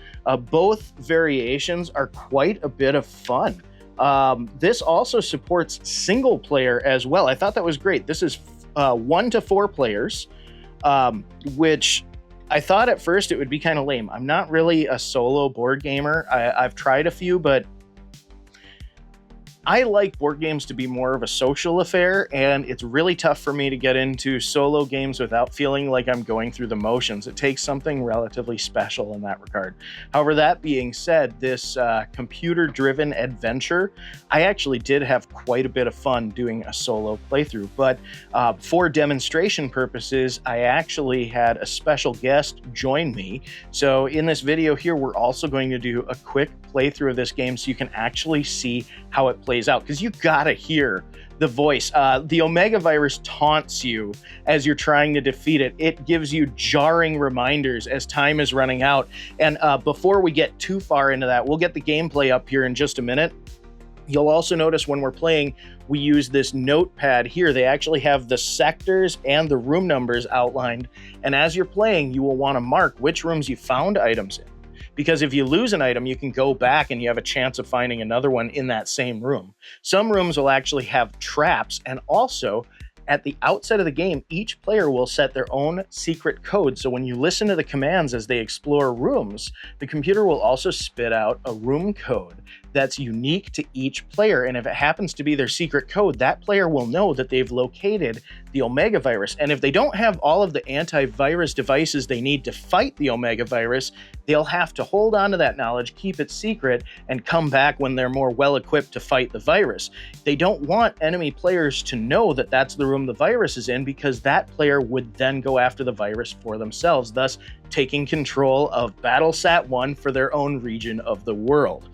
Both variations are quite a bit of fun. This also supports single player as well. I thought that was great. This is 1 to 4 players, which I thought at first it would be kind of lame. I'm not really a solo board gamer. I've tried a few, but I like board games to be more of a social affair, and it's really tough for me to get into solo games without feeling like I'm going through the motions. It takes something relatively special in that regard. However, that being said, this computer-driven adventure, I actually did have quite a bit of fun doing a solo playthrough, but for demonstration purposes, I actually had a special guest join me. So in this video here, we're also going to do a quick playthrough of this game so you can actually see how it plays out, because you gotta hear the voice. The Omega virus taunts you as you're trying to defeat it. It gives you jarring reminders as time is running out. And before we get too far into that, we'll get the gameplay up here in just a minute. You'll also notice when we're playing, we use this notepad here. They actually have the sectors and the room numbers outlined. And as you're playing, you will want to mark which rooms you found items in. Because if you lose an item, you can go back and you have a chance of finding another one in that same room. Some rooms will actually have traps, and also at the outset of the game, each player will set their own secret code. So when you listen to the commands as they explore rooms, the computer will also spit out a room code that's unique to each player. And if it happens to be their secret code, that player will know that they've located the Omega virus. And if they don't have all of the antivirus devices they need to fight the Omega virus, they'll have to hold on to that knowledge, keep it secret, and come back when they're more well-equipped to fight the virus. They don't want enemy players to know that that's the room the virus is in, because that player would then go after the virus for themselves, thus taking control of Battlesat 1 for their own region of the world.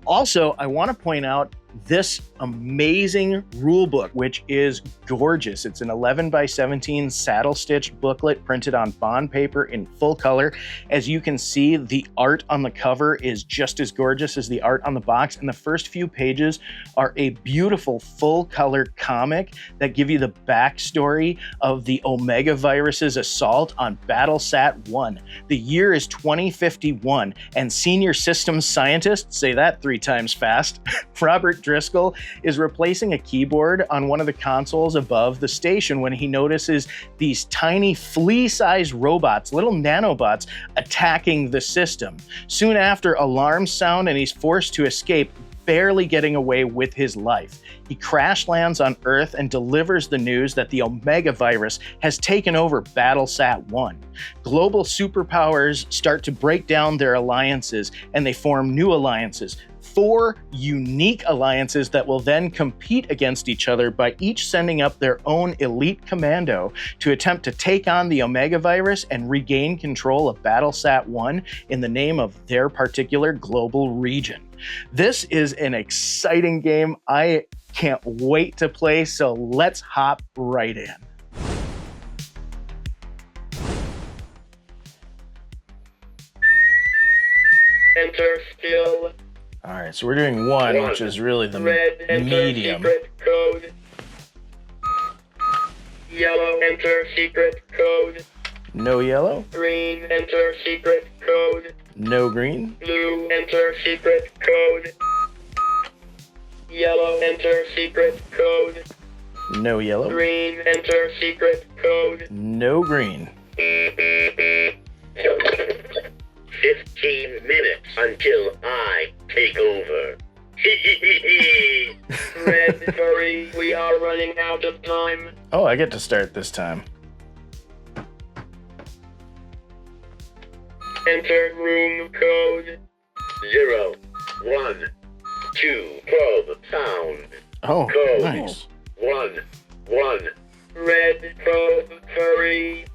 Also, I want to point out this amazing rule book, which is gorgeous. It's an 11 by 17 saddle stitch booklet printed on bond paper in full color. As you can see, the art on the cover is just as gorgeous as the art on the box, and the first few pages are a beautiful full color comic that give you the backstory of the Omega virus's assault on Battlesat 1. The year is 2051, and senior systems scientist, say that 3 times fast, Robert Driscoll is replacing a keyboard on one of the consoles above the station when he notices these tiny flea-sized robots, little nanobots, attacking the system. Soon after, alarms sound and he's forced to escape, barely getting away with his life. He crash lands on Earth and delivers the news that the Omega virus has taken over Battlesat 1. Global superpowers start to break down their alliances, and they form new alliances. 4 unique alliances that will then compete against each other by each sending up their own elite commando to attempt to take on the Omega virus and regain control of Battlesat 1 in the name of their particular global region. This is an exciting game. I can't wait to play, so let's hop right in. Enter skill. All right, so we're doing 1, which is really the Red, enter medium. secret code. Yellow, enter secret code. No yellow. Green, enter secret code. No green. Blue, enter secret code. Yellow, enter secret code. No yellow. Green, enter secret code. No green. 15 minutes until I take over. Red, hurry, we are running out of time. Oh, I get to start this time. Enter room code. 0, 1, 2, probe sound. Oh, Code. nice. 1, 1. Red probe, hurry.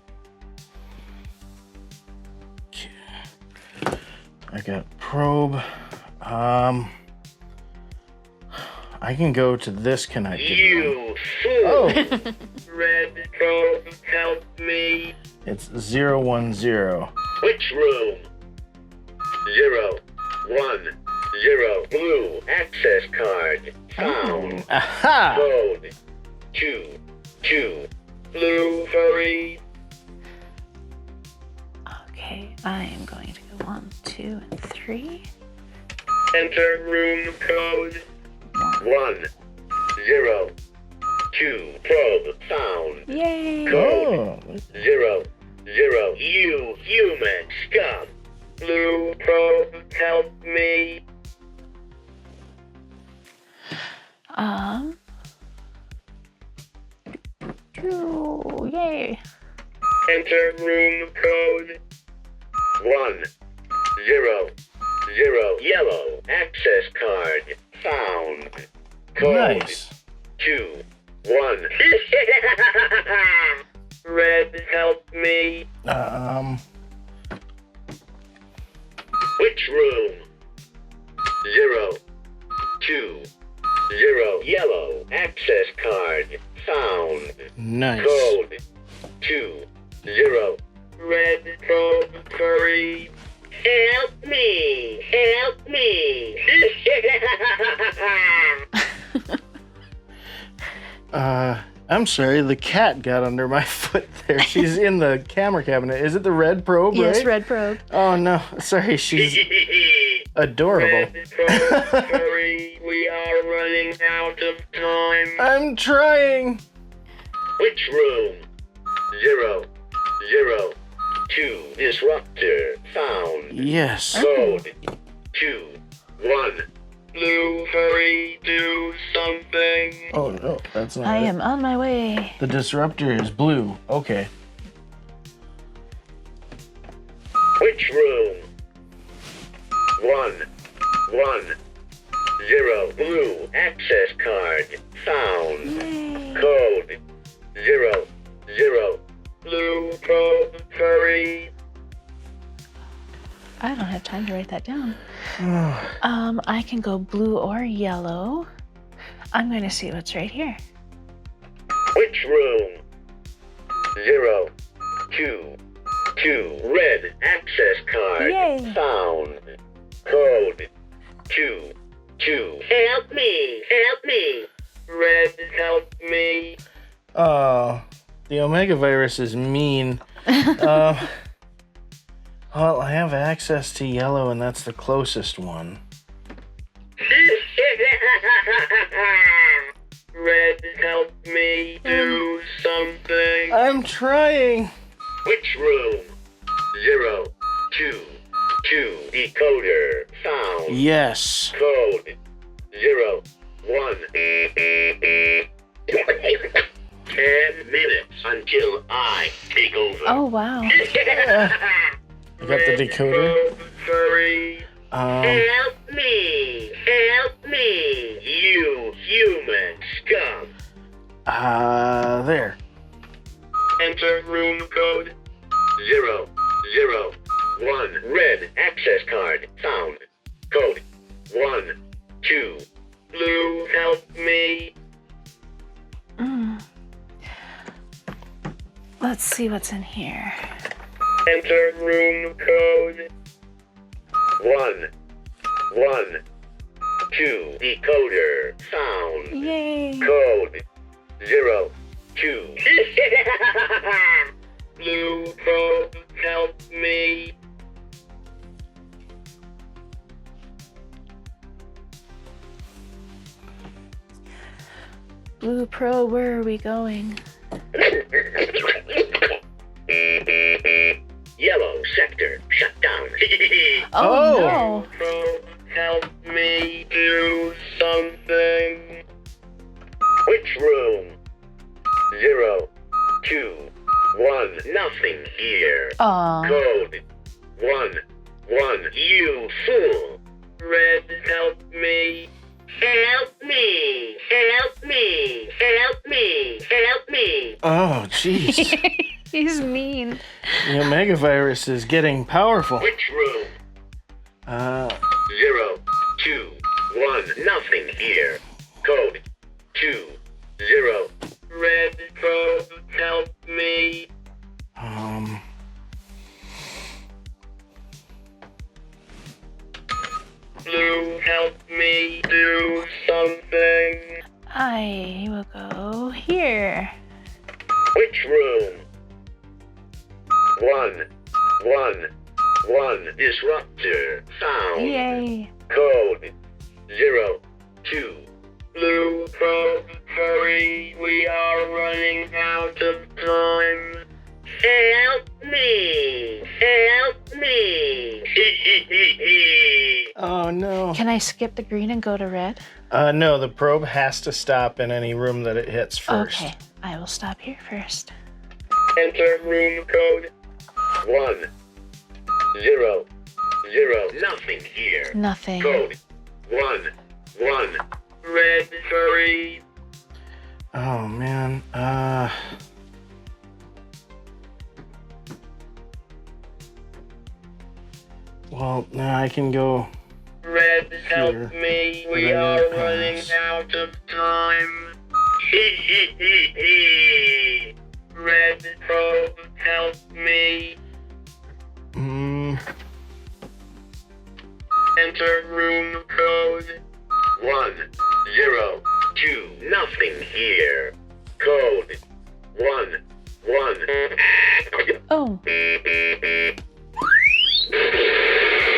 I got probe. I can go to this connected room. You fool! Oh, Red probe, help me. it's 010. Which room? 0, 1, 0. Blue access card found. Aha! Code 2, 2. Blue, hurry. Okay, I am going to go 1, 2, and 3. Enter room code. 1, 0, 2. Probe found. Yay! Oh, 0, 0. You human scum. Blue probe, help me. Yay! Enter room code. 1, 0, 0. Yellow access card found. Code nice. 2, 1. Red, help me. Which room? 0, 2, 0. Yellow access card found. Nice. Code 2, 0. Red probe, hurry. Help me! Help me! I'm sorry, the cat got under my foot there. She's in the camera cabinet. Is it the red probe, Yes, right? red probe. Oh no, sorry, she's adorable. Red probe, hurry. We are running out of time. I'm trying. Which room? 0, 0. 2. Disruptor found. Yes. Code 2, 1. Blue, hurry, do something. Oh no, that's not I it. am on my way. The disruptor is blue. Okay. Which room? 1, 1. 0. Blue access card found. Yay! Code 0, 0. Blue probe, hurry. I don't have time to write that down. I can go blue or yellow. I'm going to see what's right here. Which room? 0, 2, 2. Red access card Yay. found. Code 2, 2. Help me! Help me! Red, help me. Oh, the Omega virus is mean. Well, I have access to yellow, and that's the closest one. Red, help me do something. I'm trying. Which room? 0, 2, 2. Decoder found. Yes. Code 0, 1. 10 minutes until I take over. Oh, wow. You got the decoder? Probe, hurry. Help me! Help me! You human scum! There. Enter room code. 0, 0, 1. Red access card found. Code 1, 2. Blue, help me. Let's see what's in here. Enter room code. 1, 1, 2. Decoder found. Yay! Code 0, 2. Blue probe, help me. going? Yellow sector shut down. Oh, no. Probe, help me do something. Which room? 0, 2, 1. Nothing here. Aw. Code 1, 1. You fool. Red, help me. Help me! Help me! Help me! Help me! Oh, jeez. He's mean. The Omegavirus is getting powerful. Which room? 0, 2, 1. Nothing here. Code 2, 0. Red, probe, help me. Blue, help me do something. I will go here. Which room? 1, 1, 1. Disruptor found. Yay. Code 0, 2. Blue, probe, hurry. We are running out of time. Help me! Help me! Oh, no. Can I skip the green and go to red? No, the probe has to stop in any room that it hits first. Okay, I will stop here first. Enter room code. 1, 0, 0. Nothing here. Nothing. Code 1, 1. Red, hurry. Oh, man. Well, now I can go. Red, help Here. me. We And are then you running pass. out of time. Red, probe, help me. Enter room code. 1, 0, 2. Nothing here. Code 1, 1. Oh,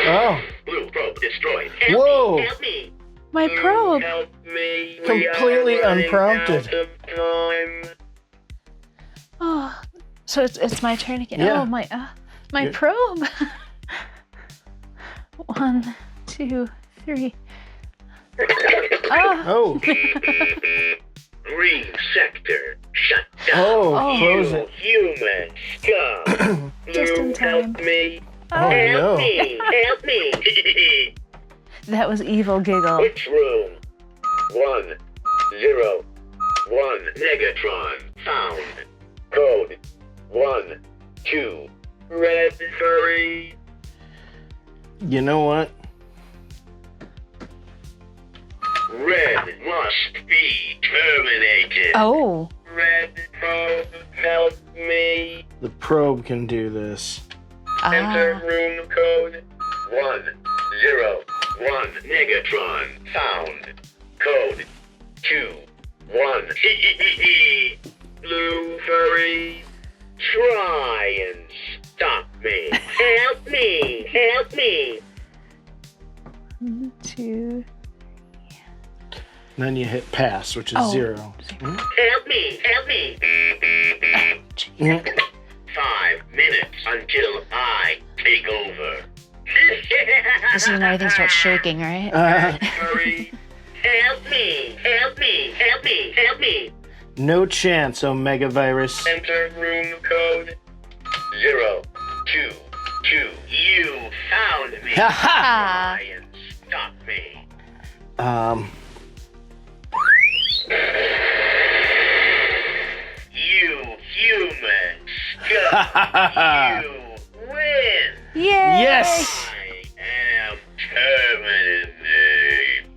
Oh, Blue probe destroyed. whoa. Help me! my probe. Help me. Completely we are running unprompted. Out of time. Oh, so it's my turn again. Yeah. Oh, my Yeah. probe. 1, 2, 3. Ah. Oh, Green sector shut down. oh, Oh. close You it. human scum! Just in Blue, time. help me. Oh, Help no. me! Help me! That was evil giggle. Which room? 1, 0, 1. Negatron found. Code 1, 2. Red, hurry. You know what? Red must be terminated. Oh, Red, probe, help me. The probe can do this. Enter ah. room code. 1, 0, 1. Negatron found. Code 2, 1. Blue, hurry. Try and stop me. Help me! Help me! 1, 2. Then you hit pass, which is Oh. 0. Help me! Help me! 5 minutes until I take over. This is when everything starts shaking, right? Hurry. Help me! Help me! Help me! Help me! No chance, Omegavirus. Enter room code. 0, 2, 2. You found me. Ha ha! Ah. Try and stop me. You human scum. You win. Yay! Yes! I am terminated.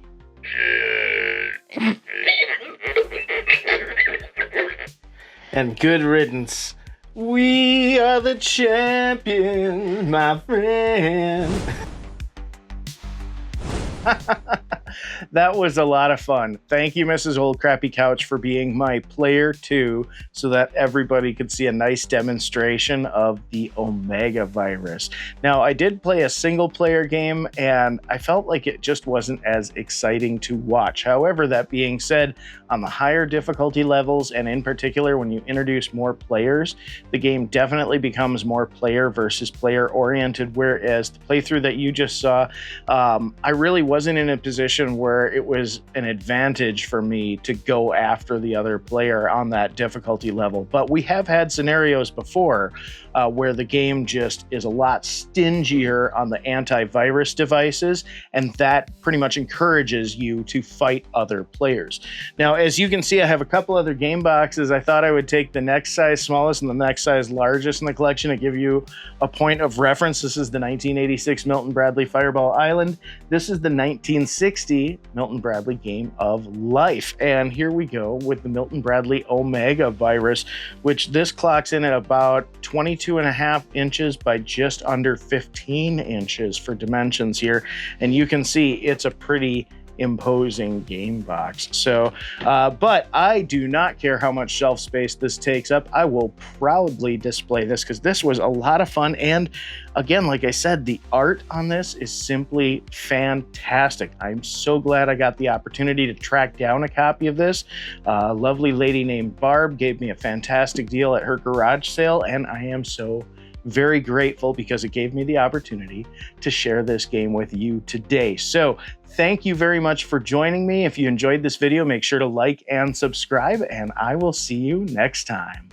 And good riddance. We are the champions, my friend. That was a lot of fun. Thank you, Mrs. Old Crappy Couch, for being my player 2 so that everybody could see a nice demonstration of the Omega virus. Now, I did play a single player game and I felt like it just wasn't as exciting to watch. However, that being said, on the higher difficulty levels, and in particular when you introduce more players, the game definitely becomes more player versus player oriented, whereas the playthrough that you just saw, I really wasn't in a position where it was an advantage for me to go after the other player on that difficulty level. But we have had scenarios before where the game just is a lot stingier on the antivirus devices, and that pretty much encourages you to fight other players. Now, as you can see, I have a couple other game boxes. I thought I would take the next size smallest and the next size largest in the collection to give you a point of reference. This is the 1986 Milton Bradley Fireball Island. This is the 1960 Milton Bradley Game of Life. And here we go with the Milton Bradley Omega virus, which this clocks in at about 22.5 inches by just under 15 inches for dimensions here. And you can see it's a pretty imposing game box. So, but I do not care how much shelf space this takes up. I will proudly display this because this was a lot of fun. And again, like I said, the art on this is simply fantastic. I'm so glad I got the opportunity to track down a copy of this. A lovely lady named Barb gave me a fantastic deal at her garage sale, and I am so very grateful because it gave me the opportunity to share this game with you today. So thank you very much for joining me. If you enjoyed this video, make sure to like and subscribe, and I will see you next time.